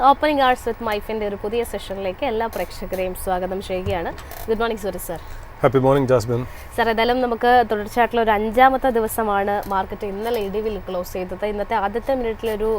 Opening arts വിത്ത് മൈഫിൻ്റെ ഒരു പുതിയ സെഷനിലേക്ക് എല്ലാ പ്രേക്ഷകരെയും സ്വാഗതം ചെയ്യുകയാണ്. Good morning Sooraj sir. Happy morning Jasmine. Sir, ഏതായാലും നമുക്ക് തുടർച്ചയായിട്ടുള്ള ഒരു 5ാമത്തെ ദിവസമാണ് മാർക്കറ്റ് ഇന്നലെ ഇടിവിൽ ക്ലോസ് ചെയ്തത്. ഇന്നത്തെ ആദ്യത്തെ മിനിറ്റിലൊരു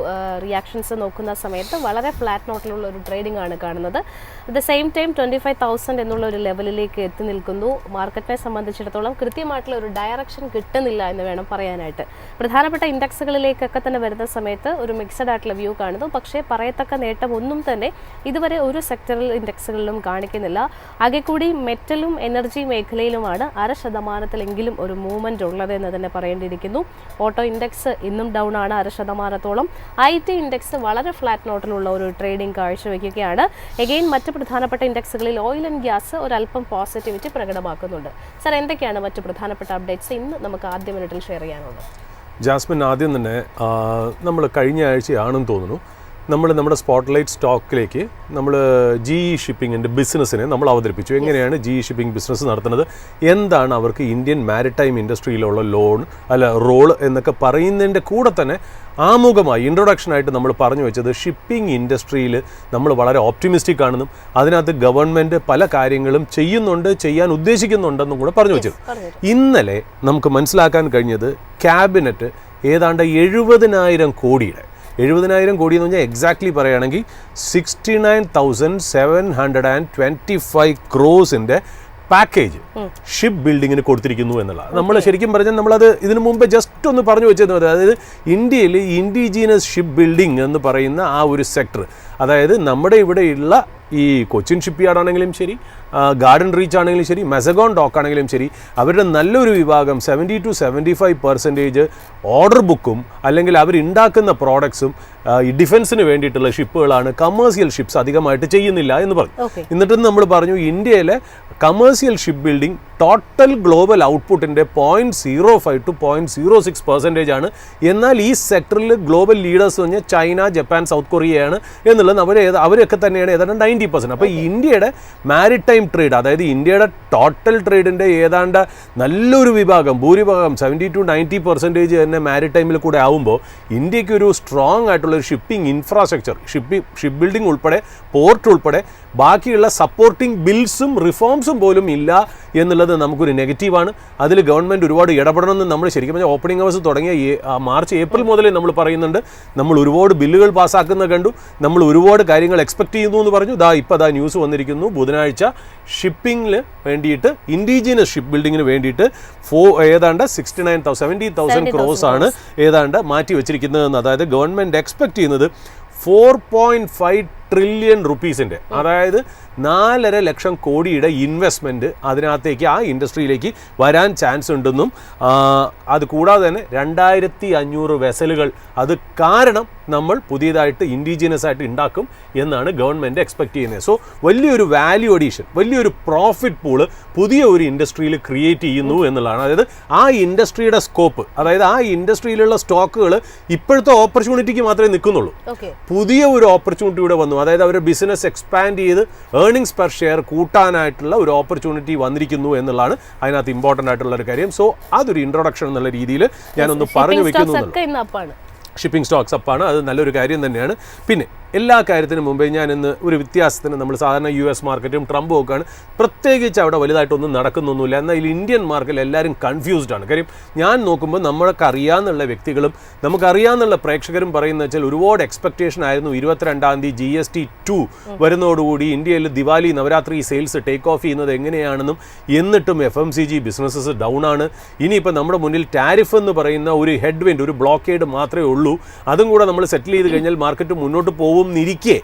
റിയാക്ഷൻസ് നോക്കുന്ന സമയത്ത് വളരെ ഫ്ലാറ്റ് നോട്ടിലുള്ള ഒരു ട്രേഡിംഗ് ആണ് കാണുന്നത്. അറ്റ് ദ സെയിം ടൈം 25,000 എന്നുള്ള ഒരു ലെവലിലേക്ക് എത്തി നിൽക്കുന്നു. മാർക്കറ്റിനെ സംബന്ധിച്ചിടത്തോളം കൃത്യമായിട്ടുള്ള ഒരു ഡയറക്ഷൻ കിട്ടുന്നില്ല എന്ന് വേണം പറയാനായിട്ട്. പ്രധാനപ്പെട്ട ഇൻഡെക്സുകളിലേക്കൊക്കെ തന്നെ വരുന്ന സമയത്ത് ഒരു മിക്സഡ് ആയിട്ടുള്ള വ്യൂ കാണുന്നു. പക്ഷേ പറയത്തക്ക നേട്ടം ഒന്നും തന്നെ ഇതുവരെ ഒരു സെക്ടറൽ ഇൻഡെക്സുകളിലും കാണിക്കുന്നില്ല. ആകെ കൂടി മെറ്റലും എനർജി മേഖലയിലുമാണ് 0.5% ഒരു മൂവ്മെന്റ് ഉള്ളത് എന്ന് തന്നെ പറയേണ്ടിയിരിക്കുന്നു. ഓട്ടോ ഇൻഡെക്സ് ഇന്നും ഡൗൺ ആണ് 0.5%. IT ഇൻഡെക്സ് വളരെ ഫ്ലാറ്റ് നോട്ടിലുള്ള ഒരു ട്രേഡിംഗ് കാഴ്ചവെക്കുകയാണ്. എഗെയിൻ മറ്റ് പ്രധാനപ്പെട്ട ഇൻഡെക്സുകളിൽ ഓയിൽ ആൻഡ് ഗ്യാസ് ഒരല്പം പോസിറ്റിവിറ്റി പ്രകടമാക്കുന്നുണ്ട്. സർ, എന്തൊക്കെയാണ് മറ്റ് പ്രധാനപ്പെട്ട അപ്ഡേറ്റ്സ് ഇന്ന് നമുക്ക് ആദ്യ മിനിറ്റിൽ ഷെയർ ചെയ്യാനുള്ളത്? ജാസ്മിൻ, ആദ്യം തന്നെ നമ്മൾ കഴിഞ്ഞ ആഴ്ചയാണെന്ന് തോന്നുന്നു നമ്മുടെ സ്പോട്ട്ലൈറ്റ് സ്റ്റോക്കിലേക്ക് നമ്മൾ GE ഷിപ്പിങ്ങിൻ്റെ ബിസിനസ്സിനെ നമ്മൾ അവതരിപ്പിച്ചു. എങ്ങനെയാണ് GE ഷിപ്പിംഗ് ബിസിനസ് നടത്തുന്നത്, എന്താണ് അവർക്ക് ഇന്ത്യൻ മാരിടൈം ഇൻഡസ്ട്രിയിലുള്ള റോൾ എന്നൊക്കെ പറയുന്നതിൻ്റെ കൂടെ തന്നെ ആമുഖമായി ഇൻട്രൊഡക്ഷനായിട്ട് നമ്മൾ പറഞ്ഞു വെച്ചത് ഷിപ്പിംഗ് ഇൻഡസ്ട്രിയിൽ നമ്മൾ വളരെ ഓപ്റ്റിമിസ്റ്റിക് ആണെന്നും അതിനകത്ത് ഗവൺമെൻറ് പല കാര്യങ്ങളും ചെയ്യാൻ ഉദ്ദേശിക്കുന്നുണ്ടെന്നും കൂടെ പറഞ്ഞു വെച്ചത്. ഇന്നലെ നമുക്ക് മനസ്സിലാക്കാൻ കഴിഞ്ഞത് ക്യാബിനറ്റ് ഏതാണ്ട് 70,000 കോടിയുടെ 70,000 കോടി എന്ന് പറഞ്ഞാൽ എക്സാക്ട്ലി പറയുകയാണെങ്കിൽ 69,725 crores പാക്കേജ് ഷിപ്പ് ബിൽഡിങ്ങിന് കൊടുത്തിരിക്കുന്നു എന്നുള്ളത് നമ്മൾ ശരിക്കും പറഞ്ഞാൽ നമ്മളത് ഇതിനു മുമ്പ് ജസ്റ്റ് ഒന്ന് പറഞ്ഞു വെച്ചത്. അതായത് ഇന്ത്യയിൽ ഇൻഡിജീനസ് ഷിപ്പ് ബിൽഡിംഗ് എന്ന് പറയുന്ന ആ ഒരു സെക്ടർ, അതായത് നമ്മുടെ ഇവിടെയുള്ള ഈ കൊച്ചിൻ ഷിപ്പ് യാർഡ് ആണെങ്കിലും ശരി, ഗാർഡൻ റീച്ച് ആണെങ്കിലും ശരി, മെസഗോൺ ഡോക്ക് ആണെങ്കിലും ശരി, അവരുടെ നല്ലൊരു വിഭാഗം 70 to 75% ഓർഡർ ബുക്കും അല്ലെങ്കിൽ അവരുണ്ടാക്കുന്ന പ്രോഡക്ട്സും ഈ ഡിഫൻസിന് വേണ്ടിയിട്ടുള്ള ഷിപ്പുകളാണ്. കമേഴ്സ്യൽ ഷിപ്സ് അധികമായിട്ട് ചെയ്യുന്നില്ല എന്ന് പറഞ്ഞു. എന്നിട്ടും നമ്മൾ പറഞ്ഞു ഇന്ത്യയിലെ commercial ship building total global ഔട്ട്പുട്ടിൻ്റെ 0.05 to 0.06% ആണ്. എന്നാൽ ഈ സെക്ടറിൽ ഗ്ലോബൽ ലീഡേഴ്സ് പറഞ്ഞാൽ ചൈന, ജപ്പാൻ, സൗത്ത് കൊറിയയാണ് എന്നുള്ളത് അവരൊക്കെ തന്നെയാണ് ഏതാണ്ട് 90%. അപ്പോൾ ഇന്ത്യയുടെ മാരിടൈം ട്രേഡ്, അതായത് ഇന്ത്യയുടെ ടോട്ടൽ ട്രേഡിൻ്റെ ഏതാണ്ട് നല്ലൊരു ഭൂരിഭാഗം 70 to 90% തന്നെ മാരിടൈമിൽ കൂടെ ആവുമ്പോൾ ഇന്ത്യക്ക് ഒരു സ്ട്രോങ് ആയിട്ടുള്ള ഒരു ഷിപ്പിംഗ് ഇൻഫ്രാസ്ട്രക്ചർ, ഷിപ്പ് ബിൽഡിംഗ് ഉൾപ്പെടെ, പോർട്ട് ഉൾപ്പെടെ ബാക്കിയുള്ള സപ്പോർട്ടിംഗ് ബിൽസും റിഫോംസും പോലും ഇല്ല എന്നുള്ളത് നമുക്കൊരു നെഗറ്റീവാണ്. അതിൽ ഗവൺമെൻറ് ഒരുപാട് ഇടപെടണമെന്ന് നമ്മൾ ശരിക്കും പറഞ്ഞാൽ ഓപ്പണിംഗ് അവേഴ്സ് തുടങ്ങിയ മാർച്ച് ഏപ്രിൽ മുതലേ നമ്മൾ പറയുന്നുണ്ട്. നമ്മൾ ഒരുപാട് ബില്ലുകൾ പാസ്സാക്കുന്നത് കണ്ടു, നമ്മൾ ഒരുപാട് കാര്യങ്ങൾ എക്സ്പെക്ട് ചെയ്യുന്നു എന്ന് പറഞ്ഞു. ഇപ്പോൾ ന്യൂസ് വന്നിരിക്കുന്നു, ബുധനാഴ്ച ഷിപ്പിങ്ങിന് വേണ്ടിയിട്ട് ഇൻഡിജീനസ് ഷിപ്പ് ബിൽഡിങ്ങിന് വേണ്ടിയിട്ട് ഏതാണ്ട് 70,000 crores ആണ് ഏതാണ്ട് മാറ്റി വെച്ചിരിക്കുന്നതെന്ന്. അതായത് ഗവൺമെൻറ് എക്സ്പെക്ട് ചെയ്യുന്നത് 4.5 trillion rupeesൻ്റെ, അതായത് 4.5 ലക്ഷം കോടിയുടെ ഇൻവെസ്റ്റ്മെൻറ്റ് അതിനകത്തേക്ക്, ആ ഇൻഡസ്ട്രിയിലേക്ക് വരാൻ ചാൻസ് ഉണ്ടെന്നും അത് കൂടാതെ തന്നെ 2,500 വെസലുകൾ അത് കാരണം നമ്മൾ പുതിയതായിട്ട് ഇൻഡിജിനസ് ആയിട്ട് ഉണ്ടാക്കും എന്നാണ് ഗവൺമെൻറ് എക്സ്പെക്ട് ചെയ്യുന്നത്. സോ വലിയൊരു വാല്യൂ അഡീഷൻ, വലിയൊരു പ്രോഫിറ്റ് പൂള് പുതിയ ഒരു ഇൻഡസ്ട്രിയിൽ ക്രിയേറ്റ് ചെയ്യുന്നു എന്നുള്ളതാണ്. അതായത് ആ ഇൻഡസ്ട്രിയുടെ സ്കോപ്പ്, അതായത് ആ ഇൻഡസ്ട്രിയിലുള്ള സ്റ്റോക്കുകൾ ഇപ്പോഴത്തെ ഓപ്പർച്യൂണിറ്റിക്ക് മാത്രമേ നിൽക്കുന്നുള്ളൂ. പുതിയ ഒരു ഓപ്പർച്യൂണിറ്റി ഇവിടെ വന്നു, അതായത് അവർ ബിസിനസ് എക്സ്പാൻഡ് ചെയ്ത് ഏർണിങ്സ് പെർ ഷെയർ കൂട്ടാനായിട്ടുള്ള ഒരു ഓപ്പർച്യൂണിറ്റി വന്നിരിക്കുന്നു എന്നുള്ളതാണ് അതിനകത്ത് ഇമ്പോർട്ടൻ്റ് ആയിട്ടുള്ള ഒരു കാര്യം. സോ അതൊരു ഇൻട്രൊഡക്ഷൻ എന്നുള്ള രീതിയിൽ ഞാനൊന്ന് പറഞ്ഞു വെക്കുന്നു. ഷിപ്പിംഗ് സ്റ്റോക്സ് അപ്പാണ്, അത് നല്ലൊരു കാര്യം തന്നെയാണ്. പിന്നെ എല്ലാ കാര്യത്തിനും മുമ്പേ ഞാൻ ഇന്ന് ഒരു വ്യത്യാസത്തിന്, നമ്മൾ സാധാരണ US മാർക്കറ്റും ട്രംപും ഒക്കെയാണ്, പ്രത്യേകിച്ച് അവിടെ വലുതായിട്ടൊന്നും നടക്കുന്നൊന്നുമില്ല. എന്നാൽ ഇന്ത്യൻ മാർക്കറ്റിൽ എല്ലാവരും കൺഫ്യൂസ്ഡ് ആണ്. കാര്യം ഞാൻ നോക്കുമ്പോൾ നമുക്കറിയാമെന്നുള്ള വ്യക്തികളും നമുക്കറിയാമെന്നുള്ള പ്രേക്ഷകരും പറയുന്നത് വെച്ചാൽ ഒരുപാട് എക്സ്പെക്റ്റേഷൻ ആയിരുന്നു. 22-ാം തീയതി GST2 വരുന്നതോടുകൂടി ഇന്ത്യയിൽ Diwali Navaratri sales take off ചെയ്യുന്നത് എങ്ങനെയാണെന്നും, എന്നിട്ടും FMCG ബിസിനസ്സസ് ഡൗൺ ആണ്. ഇനിയിപ്പോൾ നമ്മുടെ മുന്നിൽ ടാരിഫ് എന്ന് പറയുന്ന ഒരു ഹെഡ്വിൻഡ്, ഒരു ബ്ലോക്കേഡ് മാത്രമേ ഉള്ളൂ. അതും കൂടെ നമ്മൾ സെറ്റിൽ ചെയ്ത് കഴിഞ്ഞാൽ മാർക്കറ്റ് മുന്നോട്ട് പോകുന്നിരിക്കെ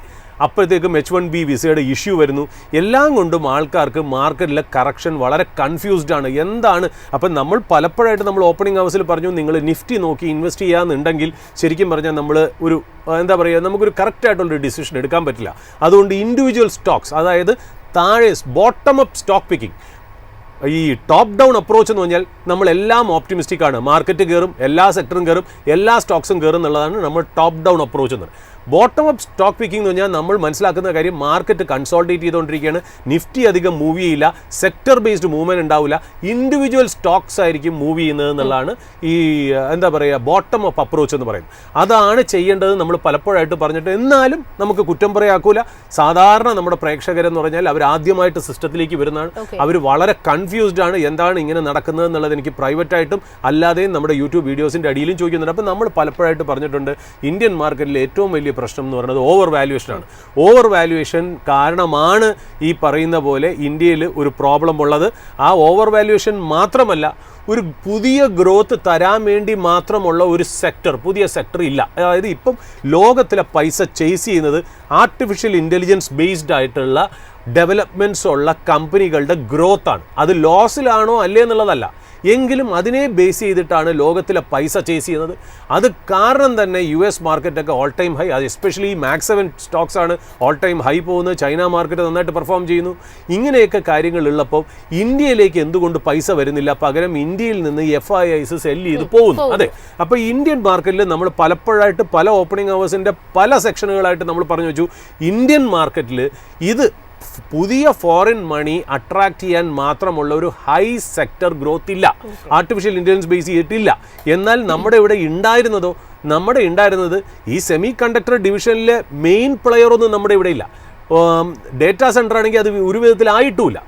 അപ്പോഴത്തേക്കും H1B വിസയുടെ ഇഷ്യൂ വരുന്നു. എല്ലാം കൊണ്ടും ആൾക്കാർക്ക് മാർക്കറ്റിലെ കറക്ഷൻ വളരെ കൺഫ്യൂസ്ഡ് ആണ്. എന്താണ് അപ്പം നമ്മൾ പലപ്പോഴായിട്ട് നമ്മൾ ഓപ്പണിംഗ് ഹൗസിൽ പറഞ്ഞു, നിങ്ങൾ നിഫ്റ്റി നോക്കി ഇൻവെസ്റ്റ് ചെയ്യാമെന്നുണ്ടെങ്കിൽ ശരിക്കും പറഞ്ഞാൽ നമ്മൾ ഒരു എന്താ പറയുക, നമുക്കൊരു കറക്റ്റായിട്ടുള്ളൊരു ഡിസിഷൻ എടുക്കാൻ പറ്റില്ല. അതുകൊണ്ട് ഇൻഡിവിജ്വൽ സ്റ്റോക്സ്, അതായത് താഴെ ബോട്ടം അപ്പ് സ്റ്റോക്ക് പിക്കിംഗ്, ഈ ടോപ്പ് ഡൗൺ അപ്രോച്ച് എന്ന് പറഞ്ഞാൽ നമ്മളെല്ലാം ഓപ്റ്റിമിസ്റ്റിക് ആണ്, മാർക്കറ്റ് കയറും, എല്ലാ സെക്ടറും കയറും, എല്ലാ സ്റ്റോക്സും കയറും എന്നുള്ളതാണ് നമ്മൾ ടോപ്പ് ഡൗൺ അപ്രോച്ച് എന്ന് പറയുന്നത്. ബോട്ടം അപ്പ് സ്റ്റോക്ക് പിക്കിംഗ് എന്ന് പറഞ്ഞാൽ നമ്മൾ മനസ്സിലാക്കുന്ന കാര്യം മാർക്കറ്റ് കൺസോൾട്ടേറ്റ് ചെയ്തുകൊണ്ടിരിക്കുകയാണ്. നിഫ്റ്റി അധികം മൂവ് ചെയ്യില്ല, സെക്ടർ ബേസ്ഡ് മൂവ്മെൻറ്റ് ഉണ്ടാവില്ല, ഇൻഡിവിജ്വൽ സ്റ്റോക്സ് ആയിരിക്കും മൂവ് ചെയ്യുന്നത് എന്നുള്ളതാണ് ഈ എന്താ പറയുക ബോട്ടം അപ്പ് അപ്രോച്ച് എന്ന് പറയുന്നത്. അതാണ് ചെയ്യേണ്ടത് നമ്മൾ പലപ്പോഴായിട്ട് പറഞ്ഞിട്ട്. എന്നാലും നമുക്ക് കുറ്റം പറയാക്കൂല. സാധാരണ നമ്മുടെ പ്രേക്ഷകരെന്ന് പറഞ്ഞാൽ അവർ ആദ്യമായിട്ട് സിസ്റ്റത്തിലേക്ക് വരുന്നതാണ്. അവർ വളരെ കൺഫ്യൂസ്ഡ് ആണ് എന്താണ് ഇങ്ങനെ നടക്കുന്നത് എന്നുള്ളത്. എനിക്ക് പ്രൈവറ്റായിട്ടും അല്ലാതെയും നമ്മുടെ യൂട്യൂബ് വീഡിയോസിൻ്റെ അടിയിലും ചോദിക്കുന്നുണ്ട്. അപ്പോൾ നമ്മൾ പലപ്പോഴായിട്ട് പറഞ്ഞിട്ടുണ്ട് ഇന്ത്യൻ മാർക്കറ്റിലെ ഏറ്റവും വലിയ പ്രശ്നം എന്ന് പറയുന്നത് ഓവർ വാല്യുവേഷനാണ്. ഓവർ വാല്യുവേഷൻ കാരണമാണ് ഈ പറയുന്ന പോലെ ഇന്ത്യയിൽ ഒരു പ്രോബ്ലം ഉള്ളത്. ആ ഓവർ വാല്യുവേഷൻ മാത്രമല്ല, ഒരു പുതിയ ഗ്രോത്ത് തരാൻ വേണ്ടി മാത്രമുള്ള ഒരു സെക്ടർ, പുതിയ സെക്ടർ ഇല്ല. അതായത് ഇപ്പം ലോകത്തിലെ പൈസ ചേസ് ചെയ്യുന്നത് ആർട്ടിഫിഷ്യൽ ഇൻ്റലിജൻസ് ബേസ്ഡ് ആയിട്ടുള്ള ഡെവലപ്മെൻറ്റ്സ് ഉള്ള കമ്പനികളുടെ ഗ്രോത്താണ്. അത് ലോസിലാണോ അല്ലേ എന്നുള്ളതല്ല, എങ്കിലും അതിനെ ബേസ് ചെയ്തിട്ടാണ് ലോകത്തിലെ പൈസ ചേസ് ചെയ്യുന്നത്. അത് കാരണം തന്നെ US മാർക്കറ്റൊക്കെ ഓൾ ടൈം ഹൈ, അത് എസ്പെഷ്യലി Max 7 സ്റ്റോക്സ് ആണ് ഓൾ ടൈം ഹൈ പോകുന്നത്. ചൈന മാർക്കറ്റ് നന്നായിട്ട് പെർഫോം ചെയ്യുന്നു. ഇങ്ങനെയൊക്കെ കാര്യങ്ങളുള്ളപ്പോൾ ഇന്ത്യയിലേക്ക് എന്തുകൊണ്ട് പൈസ വരുന്നില്ല? പകരം ഇന്ത്യയിൽ നിന്ന് FIIs സെല്ല് ചെയ്ത് പോകുന്നു. അതെ, അപ്പോൾ ഇന്ത്യൻ മാർക്കറ്റിൽ നമ്മൾ പലപ്പോഴായിട്ട് പല ഓപ്പണിംഗ് അവേഴ്സിൻ്റെ പല സെക്ഷനുകളായിട്ട് നമ്മൾ പറഞ്ഞു വെച്ചു, ഇന്ത്യൻ മാർക്കറ്റിൽ ഇത് പുതിയ ഫോറിൻ മണി അട്രാക്ട് ചെയ്യാൻ മാത്രമുള്ള ഒരു ഹൈ സെക്ടർ ഗ്രോത്ത് ഇല്ല, ആർട്ടിഫിഷ്യൽ ഇൻ്റലിജൻസ് ബേസ് ചെയ്തിട്ടില്ല. എന്നാൽ നമ്മുടെ ഇവിടെ ഉണ്ടായിരുന്നത് ഈ സെമി കണ്ടക്ടർ ഡിവിഷനിലെ മെയിൻ പ്ലെയറൊന്നും നമ്മുടെ ഇവിടെ ഇല്ല. ഡേറ്റാ സെൻറ്റർ ആണെങ്കിൽ അത് ഒരു വിധത്തിലായിട്ടുമില്ല.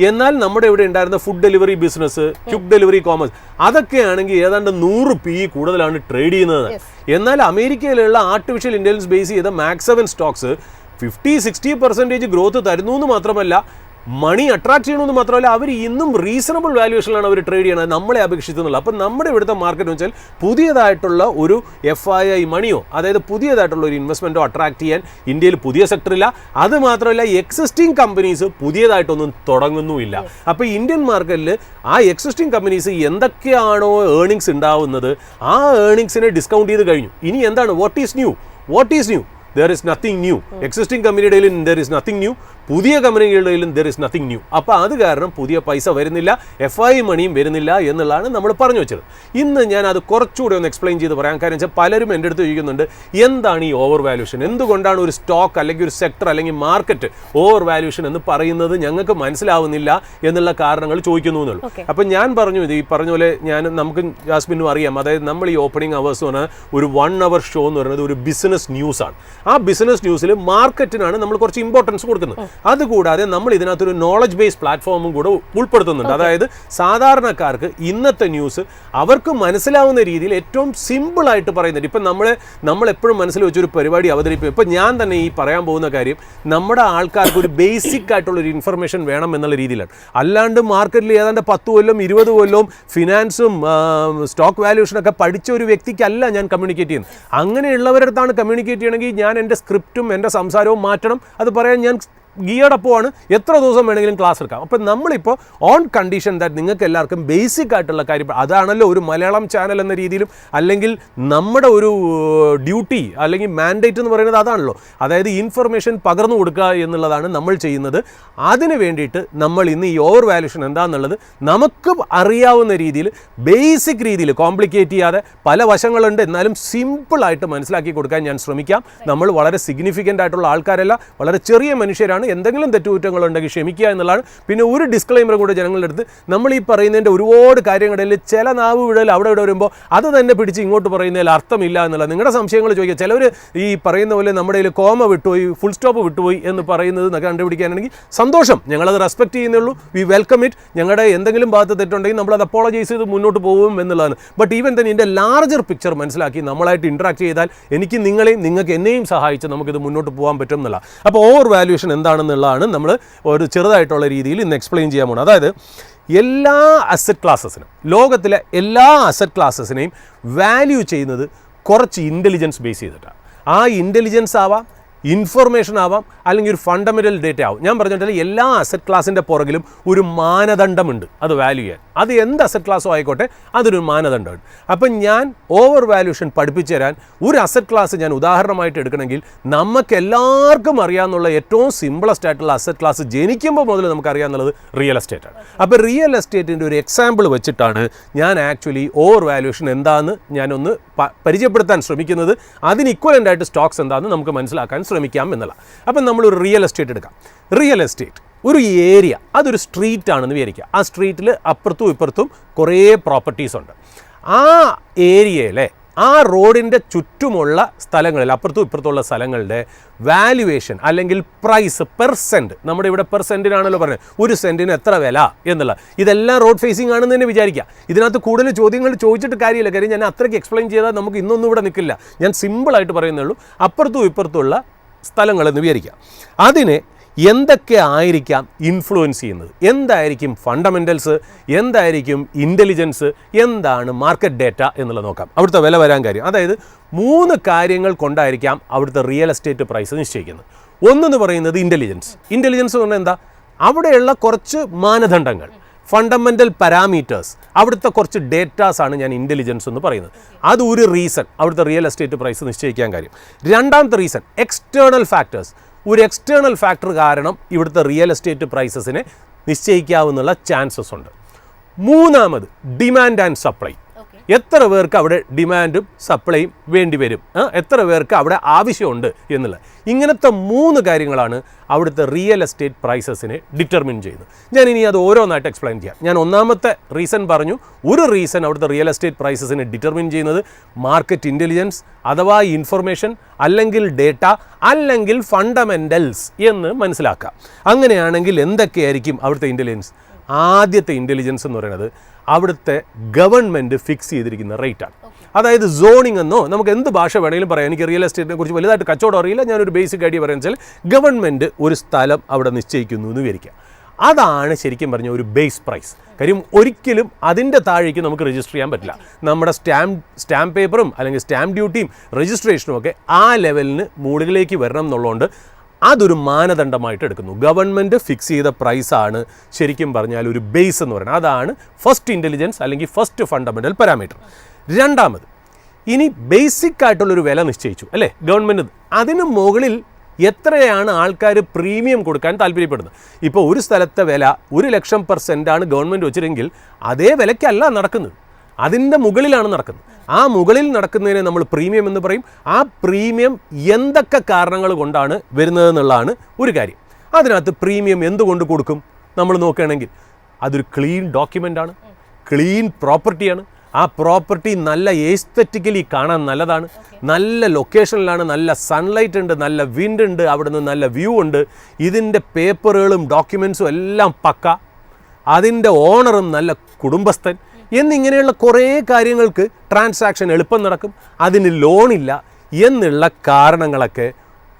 എന്നാൽ നമ്മുടെ ഇവിടെ ഉണ്ടായിരുന്ന food delivery business, quick delivery commerce, അതൊക്കെയാണെങ്കിൽ ഏതാണ്ട് 100 PE കൂടുതലാണ് ട്രേഡ് ചെയ്യുന്നത്. എന്നാൽ അമേരിക്കയിലുള്ള ആർട്ടിഫിഷ്യൽ ഇൻ്റലിജൻസ് ബേസ് ചെയ്ത Max 7 സ്റ്റോക്സ് 50-60% ഗ്രോത്ത് തരുന്നു എന്ന് മാത്രമല്ല, മണി അട്രാക്ട് ചെയ്യണമെന്ന് മാത്രമല്ല, അവർ ഇന്നും റീസണബിൾ വാല്യുവേഷനിലാണ് അവർ ട്രേഡ് ചെയ്യുന്നത് നമ്മളെ അപേക്ഷിച്ചെന്നുള്ളത്. അപ്പം നമ്മുടെ ഇവിടുത്തെ മാർക്കറ്റ് എന്ന് വെച്ചാൽ പുതിയതായിട്ടുള്ള ഒരു FII മണിയോ, അതായത് പുതിയതായിട്ടുള്ള ഒരു ഇൻവെസ്റ്റ്മെൻറ്റോ അട്രാക്ട് ചെയ്യാൻ ഇന്ത്യയിൽ പുതിയ സെക്ടറില്ല. അത് മാത്രമല്ല, എക്സിസ്റ്റിംഗ് കമ്പനീസ് പുതിയതായിട്ടൊന്നും തുടങ്ങുന്നുമില്ല. അപ്പോൾ ഇന്ത്യൻ മാർക്കറ്റിൽ ആ എക്സിസ്റ്റിംഗ് കമ്പനീസ് എന്തൊക്കെയാണോ ഏർണിങ്സ് ഉണ്ടാവുന്നത്, ആ ഏർണിങ്സിനെ ഡിസ്കൗണ്ട് ചെയ്ത് കഴിഞ്ഞു. ഇനി എന്താണ് what is new? There is nothing new. Existing company there is nothing new. പുതിയ കമ്പനികളിലും there is nothing new. അപ്പോൾ അത് കാരണം പുതിയ പൈസ വരുന്നില്ല, FI മണിയും വരുന്നില്ല എന്നുള്ളതാണ് നമ്മൾ പറഞ്ഞു വെച്ചത്. ഇന്ന് ഞാൻ അത് കുറച്ചുകൂടി ഒന്ന് എക്സ്പ്ലെയിൻ ചെയ്ത് പറയാം. കാരണം വെച്ചാൽ പലരും എൻ്റെ അടുത്ത് ചോദിക്കുന്നുണ്ട്, എന്താണ് ഈ ഓവർ വാല്യൂഷൻ, എന്തുകൊണ്ടാണ് ഒരു സ്റ്റോക്ക് അല്ലെങ്കിൽ ഒരു സെക്ടർ അല്ലെങ്കിൽ മാർക്കറ്റ് ഓവർ വാല്യൂഷൻ എന്ന് പറയുന്നത് ഞങ്ങൾക്ക് മനസ്സിലാവുന്നില്ല എന്നുള്ള കാരണങ്ങൾ ചോദിക്കുന്നു എന്നുള്ളൂ. അപ്പം ഞാൻ പറഞ്ഞു, ഇത് ഈ പറഞ്ഞ പോലെ നമുക്ക് ജാസ്മിനും അറിയാം, അതായത് നമ്മൾ ഈ ഓപ്പണിംഗ് അവേഴ്സ് എന്ന് പറഞ്ഞാൽ ഒരു 1 hour ഷോ എന്ന് പറയുന്നത് ഒരു ബിസിനസ് ന്യൂസാണ്. ആ ബിസിനസ് ന്യൂസിൽ മാർക്കറ്റിനാണ് നമ്മൾ കുറച്ച് ഇമ്പോർട്ടൻസ് കൊടുക്കുന്നത്. അതുകൂടാതെ നമ്മൾ ഇതിനകത്തൊരു നോളജ് ബേസ് പ്ലാറ്റ്ഫോമും കൂടെ ഉൾപ്പെടുത്തുന്നുണ്ട്. അതായത് സാധാരണക്കാർക്ക് ഇന്നത്തെ ന്യൂസ് അവർക്ക് മനസ്സിലാവുന്ന രീതിയിൽ ഏറ്റവും സിമ്പിളായിട്ട് പറയുന്നുണ്ട്. ഇപ്പം നമ്മൾ എപ്പോഴും മനസ്സിൽ വെച്ചൊരു പരിപാടി അവതരിപ്പിക്കും. ഇപ്പം ഞാൻ തന്നെ ഈ പറയാൻ പോകുന്ന കാര്യം നമ്മുടെ ആൾക്കാർക്ക് ഒരു ബേസിക് ആയിട്ടുള്ളൊരു ഇൻഫർമേഷൻ വേണം എന്നുള്ള രീതിയിലാണ്. അല്ലാണ്ട് മാർക്കറ്റിൽ ഏതാണ്ട് 10 കൊല്ലം 20 കൊല്ലവും ഫിനാൻസും സ്റ്റോക്ക് വാല്യൂഷനൊക്കെ പഠിച്ച ഒരു വ്യക്തിക്കല്ല ഞാൻ കമ്മ്യൂണിക്കേറ്റ് ചെയ്യുന്നത്. അങ്ങനെയുള്ളവരുടെ അടുത്താണ് കമ്മ്യൂണിക്കേറ്റ് ചെയ്യണമെങ്കിൽ ഞാൻ എൻ്റെ സ്ക്രിപ്റ്റും എൻ്റെ സംസാരവും മാറ്റണം. അത് പറയാൻ ഞാൻ ഗിയർഡപ്പുമാണ്. എത്ര ദിവസം വേണമെങ്കിലും ക്ലാസ് എടുക്കാം. അപ്പം നമ്മളിപ്പോൾ ഓൺ കണ്ടീഷൻ ദാറ്റ് നിങ്ങൾക്ക് എല്ലാവർക്കും ബേസിക് ആയിട്ടുള്ള കാര്യം, അതാണല്ലോ ഒരു മലയാളം ചാനൽ എന്ന രീതിയിലും അല്ലെങ്കിൽ നമ്മുടെ ഒരു ഡ്യൂട്ടി അല്ലെങ്കിൽ മാൻഡേറ്റ് എന്ന് പറയുന്നത് അതാണല്ലോ. അതായത് ഇൻഫർമേഷൻ പകർന്നു കൊടുക്കുക എന്നുള്ളതാണ് നമ്മൾ ചെയ്യുന്നത്. അതിന് വേണ്ടിയിട്ട് നമ്മൾ ഇന്ന് ഈ ഓവർ വാല്യൂഷൻ എന്താണെന്നുള്ളത് നമുക്ക് അറിയാവുന്ന രീതിയിൽ ബേസിക് രീതിയിൽ കോംപ്ലിക്കേറ്റ് ചെയ്യാതെ, പല വശങ്ങളുണ്ട് എന്നാലും സിമ്പിളായിട്ട് മനസ്സിലാക്കി കൊടുക്കാൻ ഞാൻ ശ്രമിക്കാം. നമ്മൾ വളരെ സിഗ്നിഫിക്കൻ്റ് ആയിട്ടുള്ള ആൾക്കാരല്ല, വളരെ ചെറിയ മനുഷ്യരാണ്. എന്തെങ്കിലും തെറ്റുകുറ്റങ്ങളുണ്ടെങ്കിൽ ക്ഷമിക്കുക എന്നുള്ളതാണ്. പിന്നെ ഒരു ഡിസ്ക്ലൈമർ കൂടെ ജനങ്ങളുടെ അടുത്ത്, നമ്മൾ ഈ പറയുന്നതിൻ്റെ ഒരുപാട് കാര്യങ്ങളിൽ ചില നാവ് വിടൽ അവിടെ ഇവിടെ വരുമ്പോൾ അത് തന്നെ പിടിച്ച് ഇങ്ങോട്ട് പറയുന്നതിൽ അർത്ഥമില്ല എന്നുള്ളത്. നിങ്ങളുടെ സംശയങ്ങൾ ചോദിക്കുക. ചിലവർ ഈ പറയുന്ന പോലെ നമ്മുടെ കയ്യിൽ കോമ വിട്ടുപോയി, ഫുൾ സ്റ്റോപ്പ് വിട്ടുപോയി എന്ന് പറയുന്നത് കണ്ടുപിടിക്കാനാണെങ്കിൽ സന്തോഷം, ഞങ്ങളത് റെസ്പെക്ട് ചെയ്യുന്നുള്ളൂ. V welcome it. ഞങ്ങളുടെ എന്തെങ്കിലും ഭാഗത്ത് തെറ്റുണ്ടെങ്കിൽ നമ്മളത് അപ്പോളജൈസ് ചെയ്ത് മുന്നോട്ട് പോകും എന്നുള്ളതാണ്. ബട്ട് ഈവൻ തന്നെ ഇതിൻ്റെ ലാർജർ പിക്ചർ മനസ്സിലാക്കി നമ്മളായിട്ട് ഇൻട്രാക്ട് ചെയ്താൽ എനിക്ക് നിങ്ങളെയും നിങ്ങൾക്ക് എന്നെയും സഹായിച്ച് നമുക്കിത് മുന്നോട്ട് പോകാൻ പറ്റും എന്നുള്ള. അപ്പോൾ ഓവർ വാല്യൂഷൻ എന്താണെന്നുള്ളതാണ് നമ്മൾ ഒരു ചെറുതായിട്ടുള്ള രീതിയിൽ ഇന്ന് എക്സ്പ്ലെയിൻ ചെയ്യാൻ പോകുന്നത്. അതായത് എല്ലാ അസറ്റ് ക്ലാസ്സസിനും, ലോകത്തിലെ എല്ലാ അസറ്റ് ക്ലാസ്സസിനെയും വാല്യൂ ചെയ്യുന്നത് കുറച്ച് ഇൻ്റലിജൻസ് ബേസ് ചെയ്തിട്ടാണ്. ആ ഇൻ്റലിജൻസ് ആവാം, ഇൻഫർമേഷൻ ആവാം, അല്ലെങ്കിൽ ഒരു ഫണ്ടമെൻ്റൽ ഡേറ്റ ആവും. ഞാൻ പറഞ്ഞിട്ടുണ്ടെങ്കിൽ എല്ലാ അസറ്റ് ക്ലാസിൻ്റെ പുറകിലും ഒരു മാനദണ്ഡമുണ്ട് അത് വാല്യൂ ചെയ്യാൻ. അത് എന്ത് അസറ്റ് ക്ലാസ്സോ ആയിക്കോട്ടെ അതൊരു മാനദണ്ഡമാണ്. അപ്പം ഞാൻ ഓവർ വാല്യൂഷൻ പഠിപ്പിച്ചു തരാൻ ഒരു അസറ്റ് ക്ലാസ് ഞാൻ ഉദാഹരണമായിട്ട് എടുക്കണമെങ്കിൽ നമുക്ക് എല്ലാവർക്കും അറിയാമെന്നുള്ള ഏറ്റവും സിമ്പിളസ്റ്റ് ആയിട്ടുള്ള അസറ്റ് ക്ലാസ് ജനിക്കുമ്പോൾ മുതൽ നമുക്കറിയാമെന്നുള്ളത് റിയൽ എസ്റ്റേറ്റാണ്. അപ്പോൾ റിയൽ എസ്റ്റേറ്റിൻ്റെ ഒരു എക്സാമ്പിൾ വെച്ചിട്ടാണ് ഞാൻ ആക്ച്വലി ഓവർ വാല്യൂഷൻ എന്താണെന്ന് ഞാനൊന്ന് പരിചയപ്പെടുത്താൻ ശ്രമിക്കുന്നത്. അതിന് ഇക്വലൻ്റ് ആയിട്ട് സ്റ്റോക്സ് എന്താണെന്ന് നമുക്ക് മനസ്സിലാക്കാൻ ശ്രമിക്കാം എന്നുള്ള. അപ്പം നമ്മളൊരു റിയൽ എസ്റ്റേറ്റ് എടുക്കാം. റിയൽ എസ്റ്റേറ്റ് ഒരു ഏരിയ, അതൊരു സ്ട്രീറ്റ് ആണെന്ന് വിചാരിക്കുക. ആ സ്ട്രീറ്റിൽ അപ്പുറത്തും ഇപ്പുറത്തും കുറേ പ്രോപ്പർട്ടീസ് ഉണ്ട്. ആ ഏരിയയിലെ ആ റോഡിൻ്റെ ചുറ്റുമുള്ള സ്ഥലങ്ങളിൽ അപ്പുറത്തും ഇപ്പുറത്തുള്ള സ്ഥലങ്ങളുടെ വാല്യുവേഷൻ അല്ലെങ്കിൽ പ്രൈസ് പെർ സെൻറ്റ്, നമ്മുടെ ഇവിടെ പെർ സെൻറ്റിനാണല്ലോ പറഞ്ഞത്, ഒരു സെൻറ്റിന് എത്ര വില എന്നുള്ള, ഇതെല്ലാം റോഡ് ഫേസിംഗ് ആണെന്ന് തന്നെ വിചാരിക്കുക. ഇതിനകത്ത് കൂടുതൽ ചോദ്യങ്ങൾ ചോദിച്ചിട്ട് കാര്യമില്ല, കാര്യം ഞാൻ അത്രയ്ക്ക് എക്സ്പ്ലെയിൻ ചെയ്താൽ നമുക്ക് ഇന്നൊന്നും ഇവിടെ നിൽക്കില്ല. ഞാൻ സിമ്പിളായിട്ട് പറയുന്നേ ഉള്ളൂ. അപ്പുറത്തും ഇപ്പുറത്തുള്ള സ്ഥലങ്ങളെന്ന് വിചാരിക്കുക. അതിനെ എന്തൊക്കെ ആയിരിക്കാം ഇൻഫ്ലുവൻസ് ചെയ്യുന്നത്, എന്തായിരിക്കും ഫണ്ടമെൻ്റൽസ്, എന്തായിരിക്കും ഇൻ്റലിജൻസ്, എന്താണ് മാർക്കറ്റ് ഡേറ്റ എന്നുള്ളത് നോക്കാം. അവിടുത്തെ വില വരാൻ കാര്യം, അതായത് 3 കാര്യങ്ങൾ കൊണ്ടായിരിക്കാം അവിടുത്തെ റിയൽ എസ്റ്റേറ്റ് പ്രൈസ് നിശ്ചയിക്കുന്നത്. ഒന്നെന്ന് പറയുന്നത് ഇൻ്റലിജൻസ്. ഇൻ്റലിജൻസ് എന്ന് പറഞ്ഞാൽ എന്താ, അവിടെയുള്ള കുറച്ച് മാനദണ്ഡങ്ങൾ, ഫണ്ടമെൻ്റൽ പാരാമീറ്റേഴ്സ്, അവിടുത്തെ കുറച്ച് ഡേറ്റാസാണ് ഞാൻ ഇൻ്റലിജൻസ് എന്ന് പറയുന്നത്. അത് ഒരു റീസൺ അവിടുത്തെ റിയൽ എസ്റ്റേറ്റ് പ്രൈസ് നിശ്ചയിക്കാൻ കാര്യം. രണ്ടാമത്തെ റീസൺ എക്സ്റ്റേണൽ ഫാക്ടേഴ്സ്. ഒരു എക്സ്റ്റേണൽ ഫാക്ടർ കാരണം ഇവിടുത്തെ റിയൽ എസ്റ്റേറ്റ് പ്രൈസസിനെ നിശ്ചയിക്കാവുന്ന ചാൻസസ് ഉണ്ട്. മൂന്നാമത് ഡിമാൻഡ് ആൻഡ് സപ്ലൈ. എത്ര പേർക്ക് അവിടെ ഡിമാൻഡും സപ്ലൈയും വേണ്ടി വരും, എത്ര പേർക്ക് അവിടെ ആവശ്യമുണ്ട് എന്നുള്ളത്. ഇങ്ങനത്തെ 3 കാര്യങ്ങളാണ് അവിടുത്തെ റിയൽ എസ്റ്റേറ്റ് പ്രൈസസിനെ ഡിറ്റർമിൻ ചെയ്യുന്നത്. ഞാൻ ഇനി അത് ഓരോന്നായിട്ട് എക്സ്പ്ലെയിൻ ചെയ്യാം. ഞാൻ ഒന്നാമത്തെ റീസൺ പറഞ്ഞു. ഒരു റീസൺ അവിടുത്തെ റിയൽ എസ്റ്റേറ്റ് പ്രൈസസിനെ ഡിറ്റർമിൻ ചെയ്യുന്നത് മാർക്കറ്റ് ഇൻ്റലിജൻസ് അഥവാ ഇൻഫർമേഷൻ, അല്ലെങ്കിൽ ഡേറ്റ, അല്ലെങ്കിൽ ഫണ്ടമെൻ്റൽസ് എന്ന് മനസ്സിലാക്കാം. അങ്ങനെയാണെങ്കിൽ എന്തൊക്കെയായിരിക്കും അവിടുത്തെ ഇൻ്റലിജൻസ്? ആദ്യത്തെ ഇൻ്റലിജൻസ് എന്ന് പറയുന്നത് അവിടുത്തെ ഗവൺമെൻറ് ഫിക്സ് ചെയ്തിരിക്കുന്ന റേറ്റാണ്. അതായത് സോണിംഗ് എന്നോ നമുക്ക് എന്ത് ഭാഷ വേണമെങ്കിലും പറയാം. എനിക്ക് റിയൽ എസ്റ്റേറ്റിനെ കുറിച്ച് വലുതായിട്ട് കച്ചവടം അറിയില്ല. ഞാനൊരു ബേസിക് ഐഡിയ പറയുന്നത് വെച്ചാൽ ഗവൺമെൻറ് ഒരു സ്ഥലം അവിടെ നിശ്ചയിക്കുന്നു എന്ന് വിചാരിക്കുക. അതാണ് ശരിക്കും പറഞ്ഞ ഒരു ബേസ് പ്രൈസ്. കാര്യം ഒരിക്കലും അതിൻ്റെ താഴേക്ക് നമുക്ക് രജിസ്റ്റർ ചെയ്യാൻ പറ്റില്ല. നമ്മുടെ സ്റ്റാമ്പ് പേപ്പറും അല്ലെങ്കിൽ സ്റ്റാമ്പ് ഡ്യൂട്ടിയും രജിസ്ട്രേഷനും ഒക്കെ ആ ലെവലിന് മുകളിലേക്ക് വരണം എന്നുള്ളതുകൊണ്ട് അതൊരു മാനദണ്ഡമായിട്ട് എടുക്കുന്നു. ഗവൺമെൻറ് ഫിക്സ് ചെയ്ത പ്രൈസാണ് ശരിക്കും പറഞ്ഞാൽ ഒരു ബേസ് എന്ന് പറയുന്നത്. അതാണ് ഫസ്റ്റ് ഇൻ്റലിജൻസ് അല്ലെങ്കിൽ ഫസ്റ്റ് ഫണ്ടമെൻ്റൽ പാരാമീറ്റർ. രണ്ടാമത്, ഇനി ബേസിക് ആയിട്ടുള്ളൊരു വില നിശ്ചയിച്ചു അല്ലേ ഗവൺമെൻറ്. അതിന് മുകളിൽ എത്രയാണ് ആൾക്കാർ പ്രീമിയം കൊടുക്കാൻ താല്പര്യപ്പെടുന്നത്. ഇപ്പോൾ ഒരു സ്ഥലത്തെ വില 1,00,000 ആണ് ഗവൺമെൻറ് വെച്ചിരുന്നെങ്കിൽ അതേ വിലയ്ക്കല്ല നടക്കുന്നത്, അതിൻ്റെ മുകളിലാണ് നടക്കുന്നത്. ആ മുകളിൽ നടക്കുന്നതിനെ നമ്മൾ പ്രീമിയം എന്ന് പറയും. ആ പ്രീമിയം എന്തൊക്കെ കാരണങ്ങൾ കൊണ്ടാണ് വരുന്നതെന്നുള്ളതാണ് ഒരു കാര്യം. അതിനകത്ത് പ്രീമിയം എന്തുകൊണ്ട് കൊടുക്കും നമ്മൾ നോക്കുകയാണെങ്കിൽ അതൊരു ക്ലീൻ ഡോക്യുമെൻ്റാണ്, ക്ലീൻ പ്രോപ്പർട്ടിയാണ്. ആ പ്രോപ്പർട്ടി നല്ല എസ്തെറ്റിക്കലി കാണാൻ നല്ലതാണ്, നല്ല ലൊക്കേഷനിലാണ്, നല്ല സൺലൈറ്റ് ഉണ്ട്, നല്ല വിൻഡ് ഉണ്ട്, അവിടെ നിന്ന് നല്ല വ്യൂ ഉണ്ട്, ഇതിൻ്റെ പേപ്പറുകളും ഡോക്യുമെൻസും എല്ലാം പക്ക, അതിൻ്റെ ഓണറും നല്ല കുടുംബസ്ഥൻ എന്നിങ്ങനെയുള്ള കുറേ കാര്യങ്ങൾക്ക് ട്രാൻസാക്ഷൻ എളുപ്പം നടക്കും, അതിന് ലോണില്ല എന്നുള്ള കാരണങ്ങളൊക്കെ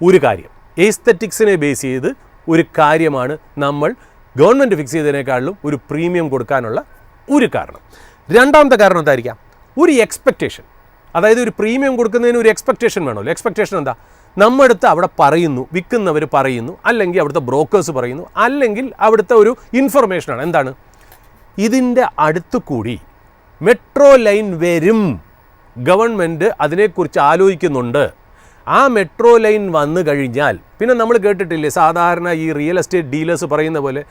ഒരു കാര്യം. എസ്തെറ്റിക്സിനെ ബേസ് ചെയ്ത് ഒരു കാര്യമാണ് നമ്മൾ ഗവൺമെൻറ് ഫിക്സ് ചെയ്തതിനേക്കാളും ഒരു പ്രീമിയം കൊടുക്കാനുള്ള ഒരു കാരണം. രണ്ടാമത്തെ കാരണം എന്തായിരിക്കാം? ഒരു എക്സ്പെക്റ്റേഷൻ. അതായത് ഒരു പ്രീമിയം കൊടുക്കുന്നതിന് ഒരു എക്സ്പെക്റ്റേഷൻ വേണമല്ലോ. എക്സ്പെക്റ്റേഷൻ എന്താ? നമ്മുടെ അടുത്ത് അവിടെ പറയുന്നു, വിൽക്കുന്നവർ പറയുന്നു, അല്ലെങ്കിൽ അവിടുത്തെ ബ്രോക്കേഴ്സ് പറയുന്നു, അല്ലെങ്കിൽ അവിടുത്തെ ഒരു ഇൻഫർമേഷനാണ്. എന്താണ്? ഇതിൻ്റെ അടുത്ത് കൂടി മെട്രോ ലൈൻ വരും, ഗവൺമെൻറ് അതിനെക്കുറിച്ച് ആലോചിക്കുന്നുണ്ട്. ആ മെട്രോ ലൈൻ വന്നു കഴിഞ്ഞാൽ പിന്നെ നമ്മൾ കേട്ടിട്ടില്ലേ സാധാരണ ഈ റിയൽ എസ്റ്റേറ്റ് ഡീലേഴ്സ് പറയുന്ന പോലെ